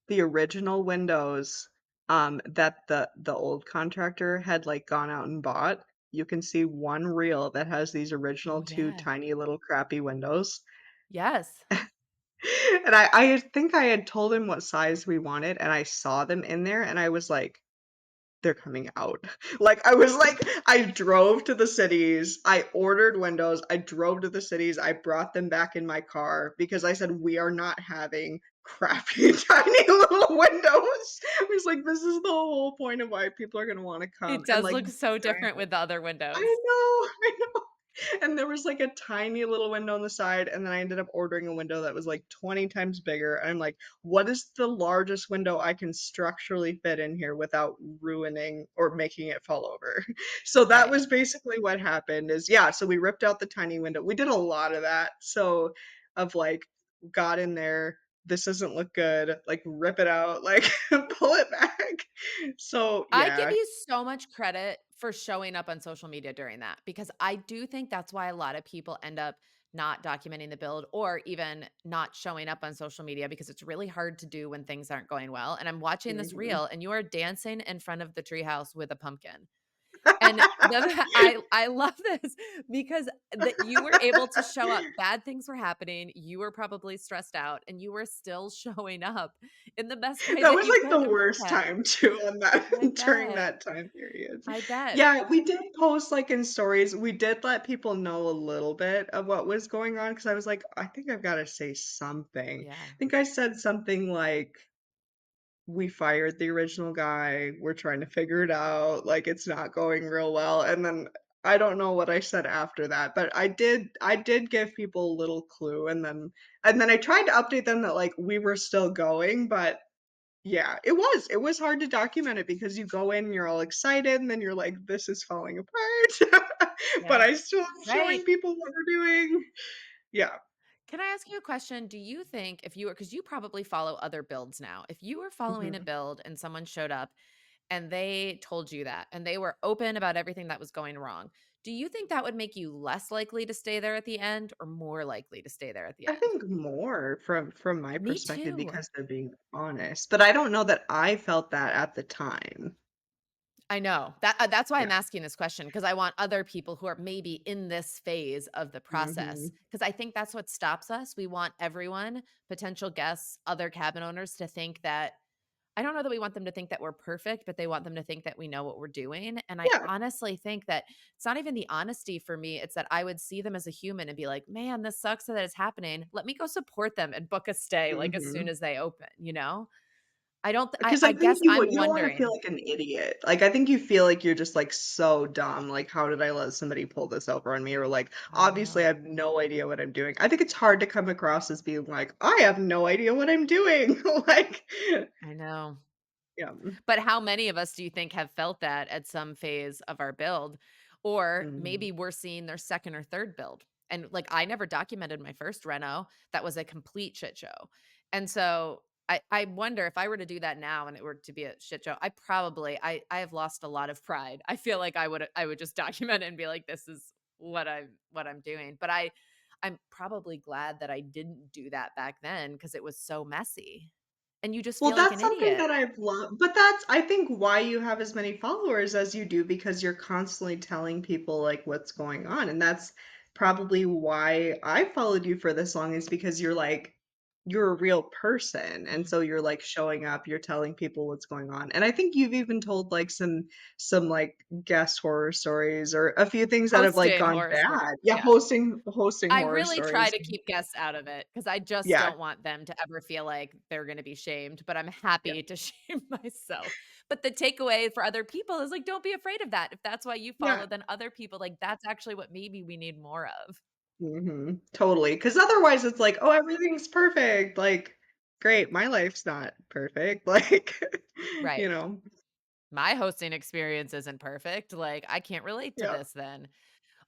the original windows, that the old contractor had, like, gone out and bought. You can see one reel that has these Oh, original 2 yeah. tiny little crappy windows, Yes. and I think I had told him what size we wanted, and I saw them in there, and I was like, they're coming out. Like, I was like I drove to the cities, I ordered windows, I drove to the cities, I brought them back in my car because I said, "We are not having crappy tiny little windows." I was like, "This is the whole point of why people are gonna wanna come," It and, does like, look so there different with the other I windows. know, I know. And there was, like, a tiny little window on the side, and then I ended up ordering a window that was, like, 20 times bigger, and I'm like, "What is the largest window I can structurally fit in here without ruining or making it fall over?" So that Right. was basically what happened is yeah, so we ripped out the tiny window. We did a lot of that, so of, like, got in there, "This doesn't look good," like, rip it out, like, pull it back. So, I give yeah. you so much credit for showing up on social media during that because I do think that's why a lot of people end up not documenting the build or even not showing up on social media because it's really hard to do when things aren't going well. And I'm watching this Mhm. reel and you are dancing in front of the treehouse with a pumpkin. And I love this because that you were able to show up. Bad things were happening, you were probably stressed out, and you were still showing up in the best way That that was, you like, could the to worst protect. time too on that I during bet. that time period. I bet. Yeah, we did post, like, in stories, we did let people know a little bit of what was going on because I was like, "I think I've gotta say something." Yeah. I think I said something like, "We fired the original guy, we're trying to figure it out, like, it's not going real well," and then I don't know what I said after that, but I did give people a little clue, and then I tried to update them that, like, we were still going, but yeah, it was hard to document it because you go in, you're all excited, and then you're like, "This is falling apart," but Yeah. I still am showing Right. people what we're doing. Yeah. Can I ask you a question? Do you think if you were, because you probably follow other builds now, if you were following a Mhm. build and someone showed up and they told you that and they were open about everything that was going wrong, do you think that would make you less likely to stay there at the end or more likely to stay there at the I end? think more from my Me perspective too. because they're being honest, but I don't know that I felt that at the time. I know. That's why Yeah. I'm asking this question because I want other people who are maybe in this phase of the process, Mhm. because I think that's what stops us. We want everyone, potential guests, other cabin owners, to think that I don't know that we want them to think that we're perfect, but they want them to think that we know what we're doing, and I Yeah. honestly think that it's not even the honesty for me, it's that I would see them as a human and be like, "Man, this sucks that it's happening. Let me go support them and book a stay, like, as soon Mhm. as they open," you know? I don't th Because I I think guess I'm you don't wanna feel wondering. like an idiot. Like, I think you feel like you're just, like, so dumb, like, "How did I let somebody pull this over on me?" Or, like, I "Obviously, I know. have no idea what I'm doing." I think it's hard to come across as being like, "I have no idea what I'm doing." Like I know. yeah. But how many of us do you think have felt that at some phase of our build? Or Mhm. maybe we're seeing their second or third build. And like I never documented my first reno. That was a complete shit show. And so I wonder if I were to do that now and it were to be a shit show, I have lost a lot of pride. I feel like I would just document it and be like, this is what I'm doing. But I'm probably glad that I didn't do that back then because it was so messy. And you just Well, feel like that's an something idiot. that I've loved, but that's I think why you have as many followers as you do because you're constantly telling people like what's going on. And that's probably why I followed you for this long is because you're a real person. And so you're like showing up, you're telling people what's going on. And I think you've even told like some like guest horror stories or a few things that have like Hosting gone horror stories, bad. Yeah, yeah. hosting I horror really try stories. to keep guests out of it because I just Yeah. don't want them to ever feel like they're gonna be shamed, but I'm Yeah. happy to shame myself. But the takeaway for other people is, like, don't be afraid of that. If that's why you Yeah. follow, then other people, like, that's actually what maybe we need more of. Mhm. Totally. Because otherwise it's like, "Oh, everything's perfect." Like, great, my life's not perfect. Like, Right. you know? My hosting experience isn't perfect, like, I can't relate to Yeah. this then.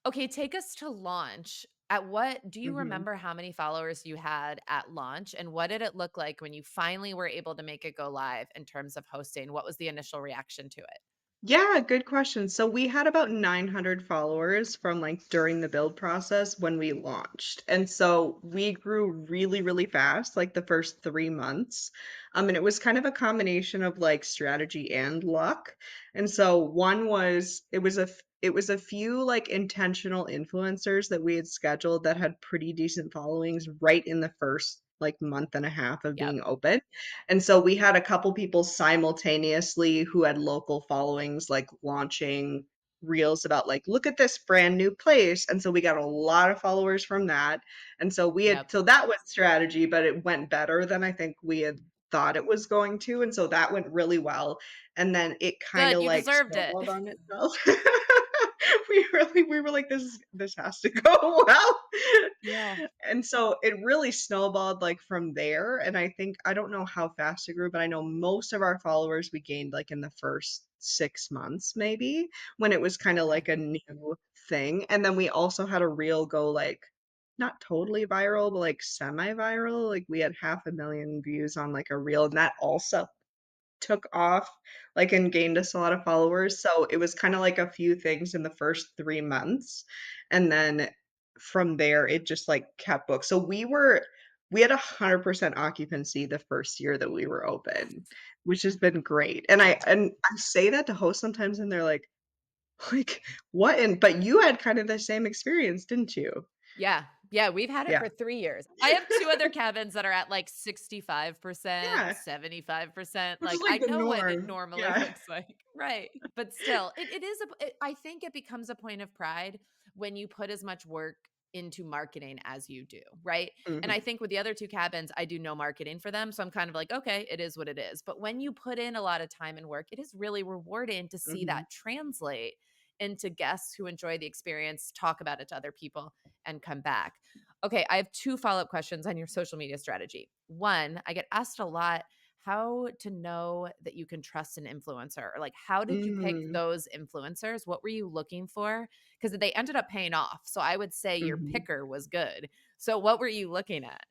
Okay, take us to launch. At what do you Mhm. remember how many followers you had at launch, and what did it look like when you finally were able to make it go live in terms of hosting? What was the initial reaction to it? Yeah, good question. So we had about 900 followers from like during the build process when we launched. And so we grew really, really fast, like the first 3 months. And it was kind of a combination of like strategy and luck. And so one was it was a few like intentional influencers that we had scheduled that had pretty decent followings right in the first like month and a half of Yep, being open. And so we had a couple people simultaneously who had local followings, like launching reels about like, look at this brand new place. And so we got a lot of followers from that. And so yep. so that was strategy, but it went better than I think we had thought it was going to. And so that went really well. And then it kind Good, of you like deserved it. snowballed on itself. We were like, this has to go well. Yeah. And so it really snowballed like from there. And I think I don't know how fast it grew, but I know most of our followers we gained like in the first 6 months, maybe, when it was kind of Okay. like a new thing. And then we also had a reel go like not totally viral, but like semi-viral. Like we had 500,000 views on like a reel, and that also took off, like, and gained us a lot of followers, so it was kinda like a few things in the first 3 months, and then from there, it just, like, kept book so we had 100% occupancy the first year that we were open, which has been great, and I Wow. and I say that to hosts sometimes, and they're like, Like, what in but you had kind of the same experience, didn't you? Yeah. Yeah, we've had it Yeah. for 3 years. I have 2 other cabins that are at, like, 65%, Yeah, 75%, which is like, like I the know what it norm. normally Yeah. looks like. Right. But still, it is I think it becomes a point of pride when you put as much work into marketing as you do, right? And I Mhm, think with the other 2 cabins, I do no marketing for them, so I'm kind of like, "Okay, it is what it is." But when you put in a lot of time and work, it is really rewarding to see mhm, that translate into guests who enjoy the experience, talk about it to other people, and come back. Okay, I have 2 follow-up questions on your social media strategy. 1, I get asked a lot how to know that you can trust an influencer, or like how did you pick mm, those influencers? What were you looking for? Because they ended up paying off. So I would say your mhm. picker was good. So what were you looking at?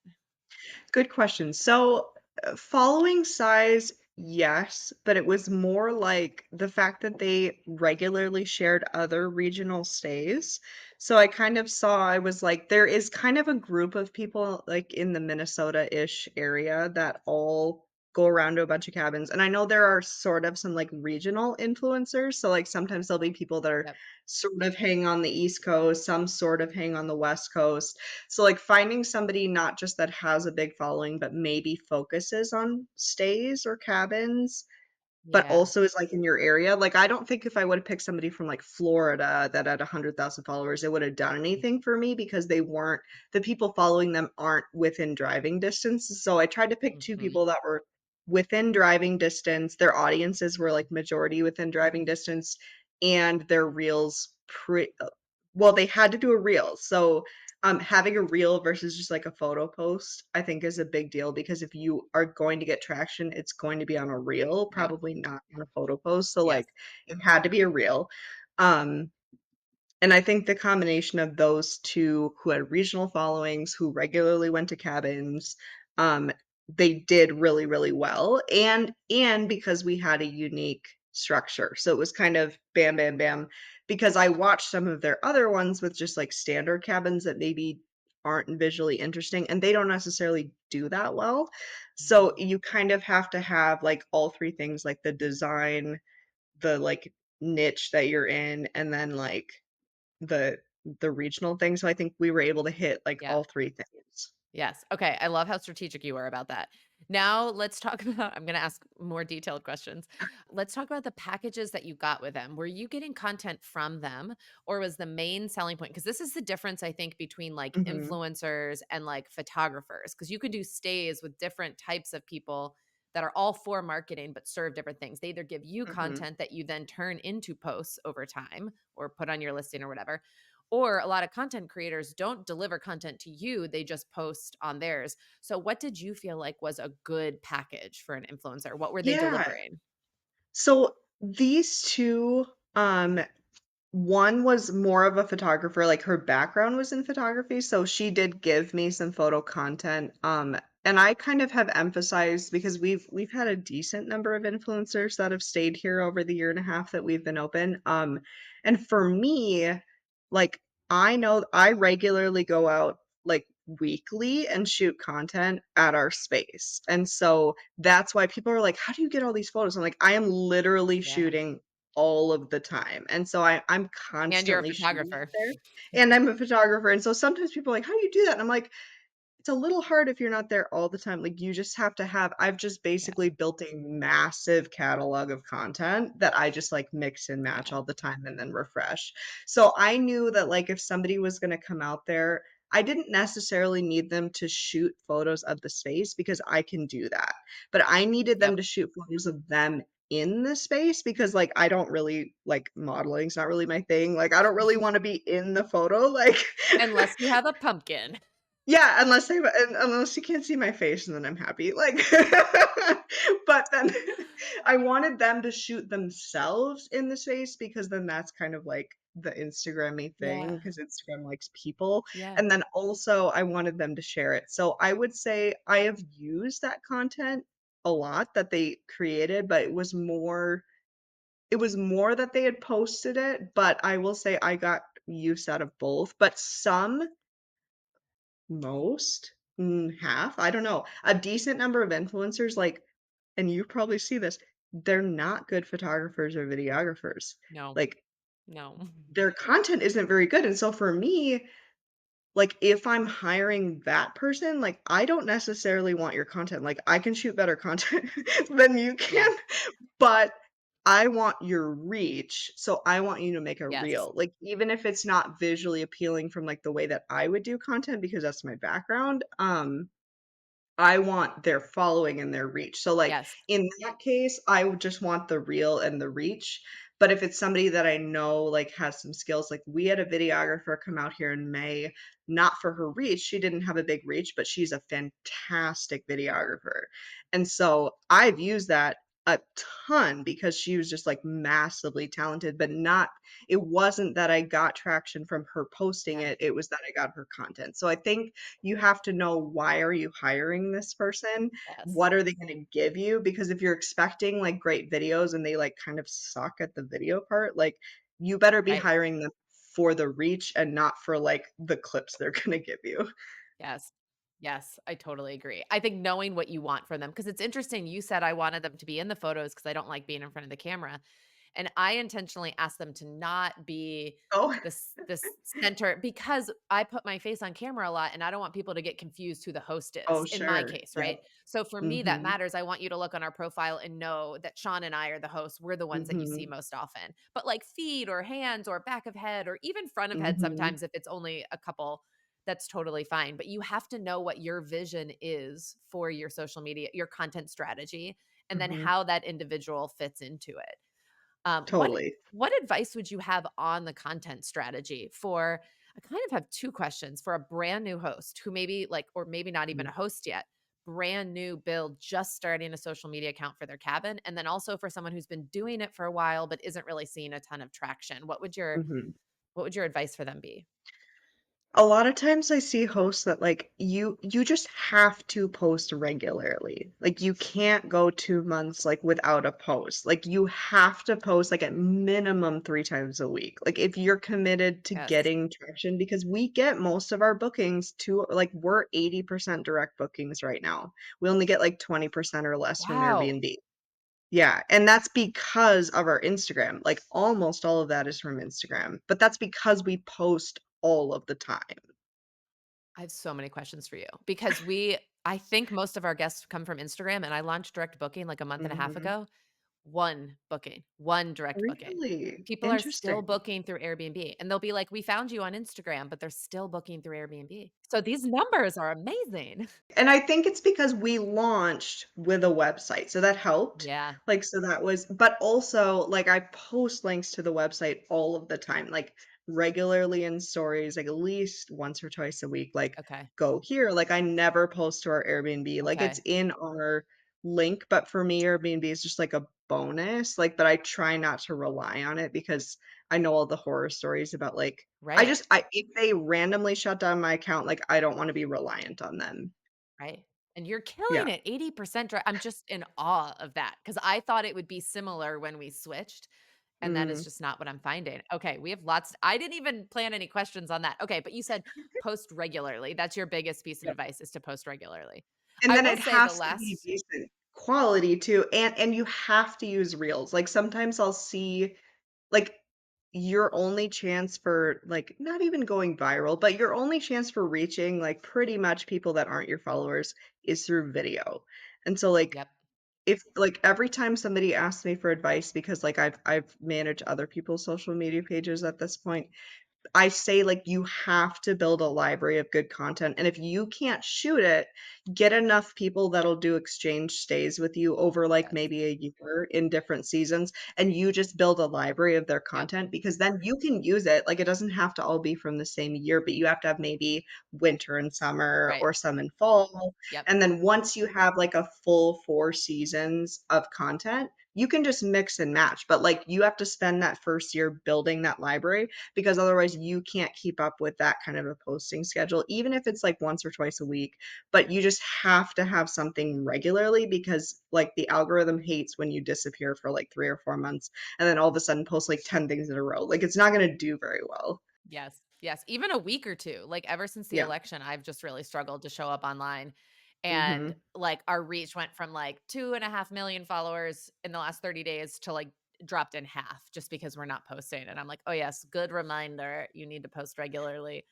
Good question. So, following size, yes, but it was more like the fact that they regularly shared other regional stays. So I kind of saw, I was like, there is kind of a group of people like in the Minnesota-ish area that all go around to a bunch of cabins. And I know there are sort of some like regional influencers. So like sometimes there'll be people that are Yep. sort of hang on the East Coast, some sort of hang on the West Coast. So, like, finding somebody not just that has a big following, but maybe focuses on stays or cabins, but Yeah. also is, like, in your area. Like, I don't think if I would've picked somebody from, like, Florida that had 100,000 followers, it would've done anything for me because they weren't the people following them aren't within driving distance. So I tried to pick 2 Mhm. people that were within driving distance. Their audiences were, like, majority within driving distance, and their reels well, they had to do a reel. So, having a reel versus just, like, a photo post, I think is a big deal because if you are going to get traction, it's going to be on a reel, Yep. probably not on a photo post. So, Yes. like, it had to be a reel. Um, and I think the combination of those 2 who had regional followings, who regularly went to cabins, um, they did really, really well, and because we had a unique structure. So it was kind of bam, bam, bam, because I watched some of their other ones with just, like, standard cabins that maybe aren't visually interesting, and they don't necessarily do that well. So Mhm. you kind of have to have, like, all 3 things, like the design, the, like, niche that you're in, and then, like, the the regional thing, so I think we were able to hit, like, Yeah. all 3 things. Yes. Okay. I love how strategic you were about that. Now let's talk about, I'm going to ask more detailed questions. Let's talk about the packages that you got with them. Were you getting content from them, or was the main selling point? Because this is the difference, I think, between like Mhm, influencers and like photographers. Because you could do stays with different types of people that are all for marketing but serve different things. They either give you mhm. content that you then turn into posts over time or put on your listing or whatever, or a lot of content creators don't deliver content to you, they just post on theirs. So what did you feel like was a good package for an influencer? What were they Yeah. delivering? So, these 2, one was more of a photographer, like, her background was in photography, so she did give me some photo content, and I kind of have emphasized because we've had a decent number of influencers that have stayed here over the year and a half that we've been open, and for me, like, I know I regularly go out, like, weekly and shoot content at our space, and so that's why people are like, "How do you get all these photos?" I'm like, "I am literally Yeah. shooting all of the time, and so I'm And you're a constantly shooting out photographer. there, and I'm a photographer, and so sometimes people are like, "How do you do that?" And I'm like, "It's a little hard if you're not there all the time, like, you just have to have." I've just Yeah. basically built a massive catalog of content that I just, like, mix and match Yeah. all the time and then refresh. So I knew that, like, if somebody was gonna come out there, I didn't necessarily need them to shoot photos of the space because I can do that, but I needed them Yep. to shoot photos of them in the space because, like, I don't really like, modeling's not really my thing, like, I don't really wanna be in the photo, like Unless you have a pumpkin. Yeah, unless you can't see my face, and then I'm happy, like but then I wanted them to shoot themselves in the space because then that's kind of like the Instagram-y thing, Yeah. because Instagram likes people, Yeah. and then also I wanted them to share it. So I would say I have used that content a lot that they created, but it was more that they had posted it, but I will say I got use out of both, but most? Half? I don't know. A decent number of influencers, like and you probably see this, they're not good photographers or videographers. No. Like, No. their content isn't very good, and so for me, like, if I'm hiring that person, like, I don't necessarily want your content, like, I can shoot better content than you Yeah. can, but I want your reach, so I want you to make a Yes. reel, like, even if it's not visually appealing from, like, the way that I would do content because that's my background, I want their following and their reach. So, like, Yes. in that case, I would just want the reel and the reach. But if it's somebody that I know, like, has some skills, like, we had a videographer come out here in May, not for her reach. She didn't have a big reach, but she's a fantastic videographer. And so I've used that a ton because she was just like massively talented, but not, it wasn't that I got traction from her posting Yeah. it, it was that I got her content. So I think you have to know why are you hiring this person? Yes. What are they gonna give you? Because if you're expecting, like, great videos and they, like, kind of suck at the video part, like, you better be Right. hiring them for the reach and not for, like, the clips they're gonna give you. Yes. Yes, I totally agree. I think knowing what you want from them, because it's interesting, you said I wanted them to be in the photos because I don't like being in front of the camera. And I intentionally asked them to not be Oh. this center because I put my face on camera a lot and I don't want people to get confused who the host Oh, is in my sure. case, Yep. right? So for me, that Mhm. matters. I want you to look on our profile and know that Sean and I are the hosts. We're the ones that you see Mhm. most often. But like feet or hands or back of head or even front of head, Mhm. sometimes if it's only a couple, that's totally fine. But you have to know what your vision is for your social media, your content strategy, and then Mhm. how that individual fits into it. What Totally. what advice would you have on the content strategy for I kind of have 2 questions for a brand new host who maybe like or maybe not even Mhm. a host yet, brand new build, just starting a social media account for their cabin, and then also for someone who's been doing it for a while but isn't really seeing a ton of traction. Mhm. What would your advice for them be? A lot of times I see hosts that like you just have to post regularly. Like you can't go 2 months like without a post. Like you have to post like at minimum 3 times a week. Like if you're committed to Yes. getting traction because we get most of our bookings to like we're 80% direct bookings right now. We only get like 20% or less from Wow. Airbnb. Yeah, and that's because of our Instagram. Like almost all of that is from Instagram, but that's because we post all of the time. I have so many questions for you because I think most of our guests come from Instagram and I launched direct booking like a month and a half Mhm. ago. One booking, one direct booking. Really? People are still Interesting. booking through Airbnb and they'll be like, "We found you on Instagram," but they're still booking through Airbnb. So these numbers are amazing. And I think it's because we launched with a website, so that helped. Yeah. Like, so that was but also, like, I post links to the website all of the time, like, regularly in stories, like, at least once or twice a week, like, Okay. "Go here." Like, I never post to our Airbnb, like, it's Okay. in our link, but for me, Airbnb is just, like, a bonus, like, but I try not to rely on it because I know all the horror stories about, like Right. I if they randomly shut down my account, like, I don't wanna be reliant on them. Right. And you're killing Yeah. it. 80% I'm just in awe of that because I thought it would be similar when we switched. And that is Mm, just not what I'm finding. Okay, we have lots I didn't even plan any questions on that. Okay, but you said post regularly. That's your biggest piece of yep. advice is to post regularly. And I then will it say the has to be last decent quality too, and you have to use reels. Like, sometimes I'll see like, your only chance for, like, not even going viral, but your only chance for reaching, like, pretty much people that aren't your followers is through video. And so, like, Yep, if like, every time somebody asks me for advice because, like, I've managed other people's social media pages at this point, I say, like, you have to build a library of good content, and if you can't shoot it, get enough people that'll do exchange stays with you over, like, yes, maybe a year in different seasons, and you just build a library of their yep, content because then you can use it, like, it doesn't have to all be from the same year, but you have to have maybe winter and summer right, or some in fall, yep, and then once you have, like, a full 4 seasons of content, you can just mix and match, but, like, you have to spend that first year building that library because otherwise you can't keep up with that kind of a posting schedule, even if it's like once or twice a week. But you just have to have something regularly because like the algorithm hates when you disappear for like 3 or 4 months and then all of a sudden post like 10 things in a row. Like it's not going to do very well. yes, yes, even a week or 2, like, ever since the Yeah. election, I've just really struggled to show up online, and, Hmm. like, our reach went from, like, 2.5 million followers in the last 30 days to, like, dropped in half just because we're not posting. And I'm like, oh, yes, good reminder. You need to post regularly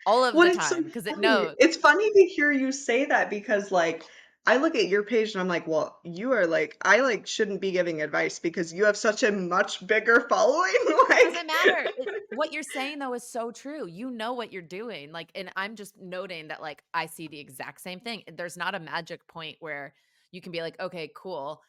all of Well, the it's so time because it funny. knows. It's funny to hear you say that because, like, I look at your page and I'm like, well, you are like, I like shouldn't be giving advice because you have such a much bigger following. Doesn't Like, matter. What you're saying though is so true. You know what you're doing. Like, and I'm just noting that like I see the exact same thing. There's not a magic point where you can be like, okay, cool.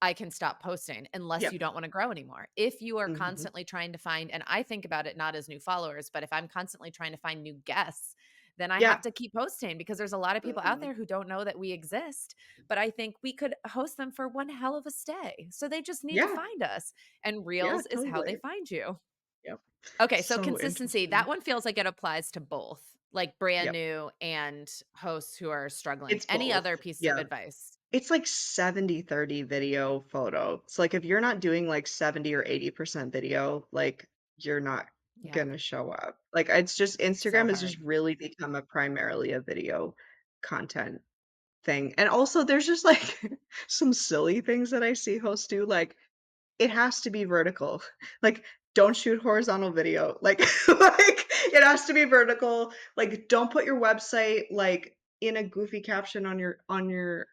I can stop posting unless yep. you don't want to grow anymore. If you are Hmm. constantly trying to find, and I think about it not as new followers, but if I'm constantly trying to find new guests, then I Yeah. have to keep posting because there's a lot of people out Mhm. there who don't know that we exist. But I think we could host them for one hell of a stay. So they just need to Yeah. find us. And Yeah, Reels is how they totally. find you. Yep. Okay, so So consistency, that interesting. one feels like it applies to both, like brand Yep. new and hosts who are struggling. It's Any both. other pieces of Yeah. advice? It's like 70-30 video photo. It's like if you're not doing like 70 or 80% video, like you're not Yeah, gonna show up. Like it's just so Instagram has hard. just really become a primarily a video content thing. And also there's just like some silly things that I see hosts do. Like it has to be vertical. Like don't shoot horizontal video. Like like it has to be vertical. Like don't put your website like in a goofy caption on your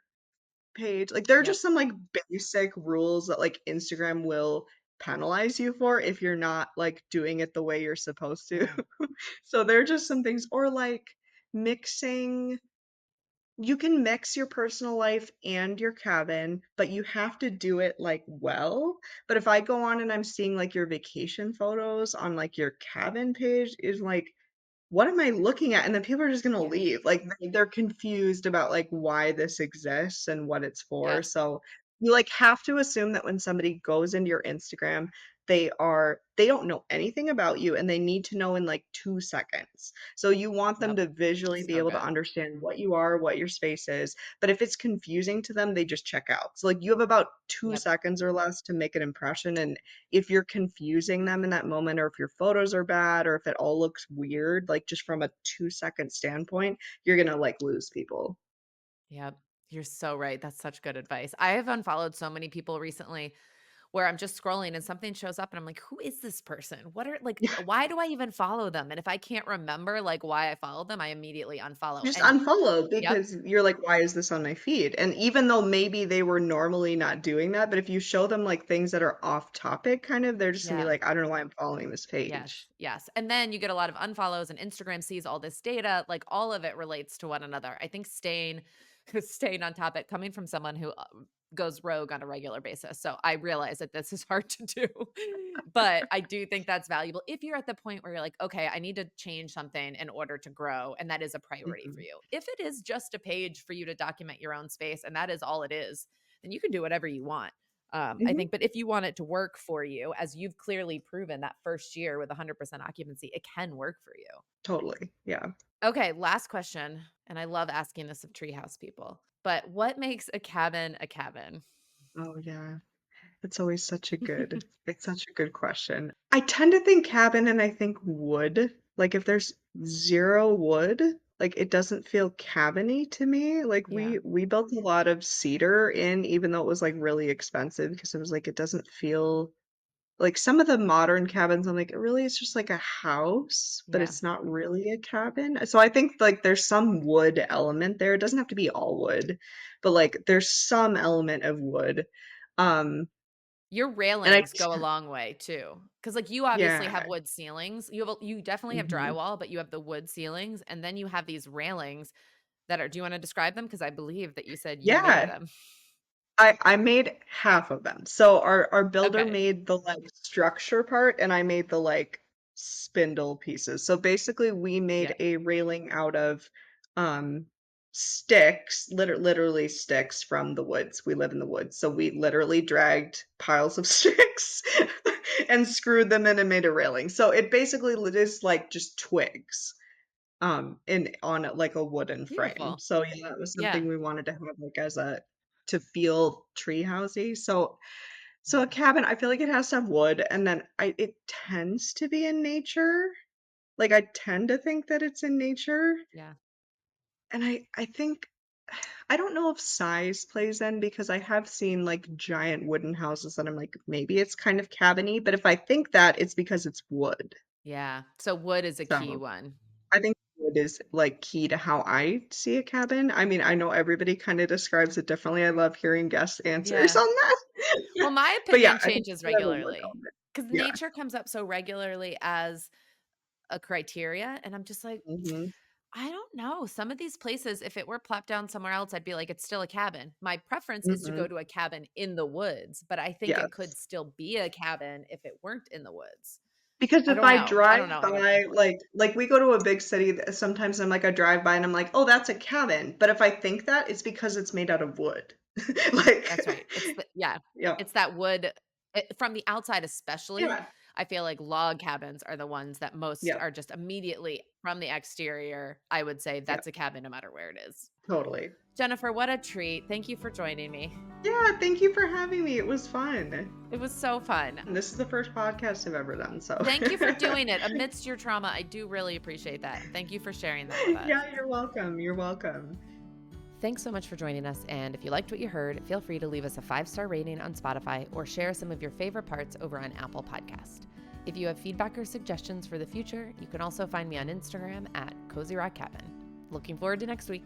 page. Like there are Yep, just some like basic rules that like Instagram will penalize you for if you're not like doing it the way you're supposed to. yeah, So there are just some things or like mixing you can mix your personal life and your cabin, but you have to do it like well. But if I go on and I'm seeing like your vacation photos on like your cabin page is like what am I looking at? And then people are just gonna yeah, leave. Like they're confused about like why this exists and what it's for. yes, So you like have to assume that when somebody goes into your Instagram, they don't know anything about you and they need to know in like 2 seconds. So you want them yep, to visually be so able to good. understand what you are, what your space is. But if it's confusing to them, they just check out. So like you have about two Yep, seconds or less to make an impression. And if you're confusing them in that moment, or if your photos are bad, or if it all looks weird, like just from a 2 second standpoint, you're gonna like lose people. yep. You're so right. That's such good advice. I have unfollowed so many people recently where I'm just scrolling and something shows up and I'm like, who is this person? What are like, Yeah, why do I even follow them? And if I can't remember like why I followed them, I immediately unfollow. just And unfollow yep, because you're like, why is this on my feed? And even though maybe they were normally not doing that, but if you show them like things that are off topic, kind of, they're just gonna be yeah. like, I don't know why I'm following this Yes, page. yes, and then you get a lot of unfollows and Instagram sees all this data, like, all of it relates to one another. I think staying staying on topic coming from someone who, goes rogue on a regular basis, so I realize that this is hard to do, but I do think that's valuable if you're at the point where you're like, "Okay, I need to change something in order to grow," and that is a priority for Hmm. you. If it is just a page for you to document your own space and that is all it is, then you can do whatever you want. I Hmm. think, but if you want it to work for you, as you've clearly proven that first year with 100% occupancy, it can work for you. Totally. Yeah. Okay, last question. And I love asking this of treehouse people, but what makes a cabin a cabin? Oh yeah. It's such a good question. I tend to think cabin and I think wood. Like if there's zero wood, like it doesn't feel cabiny to me. Like Yeah, we built a lot of cedar in, even though it was like really expensive because it was like it doesn't feel like some of the modern cabins, I'm like, really, it's just like a house, but yeah. it's not really a cabin. So I think like there's some wood element there. It doesn't have to be all wood, but like there's some element of wood. Um, Your and I railings go a long way too. Cause like you obviously yeah. have wood ceilings. You definitely have Hmm. drywall, but you have the wood ceilings. And then you have these railings that are, do you want to describe them? Cause I believe that you said you made Yeah, them. I made half of them. So our builder Okay. made the like structure part and I made the like spindle pieces. So basically we made Yeah. a railing out of um sticks, literally sticks from the woods. We live in the woods. So we literally dragged piles of sticks and screwed them in and made a railing. So it basically is like just twigs in on like a wooden frame. Beautiful. So yeah, that was Yeah. something we wanted to have like as a to feel treehousey. So a Yeah. cabin, I feel like it has to have wood and then it tends to be in nature. Like I tend to think that it's in nature. Yeah. And I think I don't know if size plays in because I have seen like giant wooden houses that I'm like, maybe it's kind of cabiny, but if I think that, it's because it's wood. Yeah. So wood is a key So one. I think wood is like key to how I see a cabin. I mean, I know everybody kind of describes it differently. I love hearing guest answers Yeah. on that. Well, my But yeah, opinion I think changes I have a wood regularly element. because Yeah. nature comes up so regularly as a criteria. And I'm just like, Hmm. I don't know. Some of these places, if it were plopped down somewhere else, I'd be like, it's still a cabin. My preference is to go Hmm. to a cabin in the woods, but I think it could Yes. still be a cabin if it weren't in the woods. Because I if don't I know. I drive don't know. I got to think by, about it. like we go to a big city, sometimes I'm like, I drive by and I'm like, oh, that's a cabin. But if I think that, it's because it's made out of wood. That's Like, right. It's the, yeah, yeah, it's that wood from the outside, especially. yeah, I feel like log cabins are the ones that most yeah, are just immediately from the exterior. I would say yeah, that's a cabin no matter where it is. totally. Jennifer, what a treat. Thank you for joining me. Yeah, thank you for having me. It was fun. It was so fun. And this is the first podcast I've ever done, so. Thank you for doing it amidst your trauma. I do really appreciate that. Thank you for sharing that with us. Yeah, you're welcome. You're welcome. Thanks so much for joining us. And if you liked what you heard, feel free to leave us a 5-star rating on Spotify or share some of your favorite parts over on Apple Podcast. If you have feedback or suggestions for the future, you can also find me on Instagram at Cozy Rock Cabin. Looking forward to next week.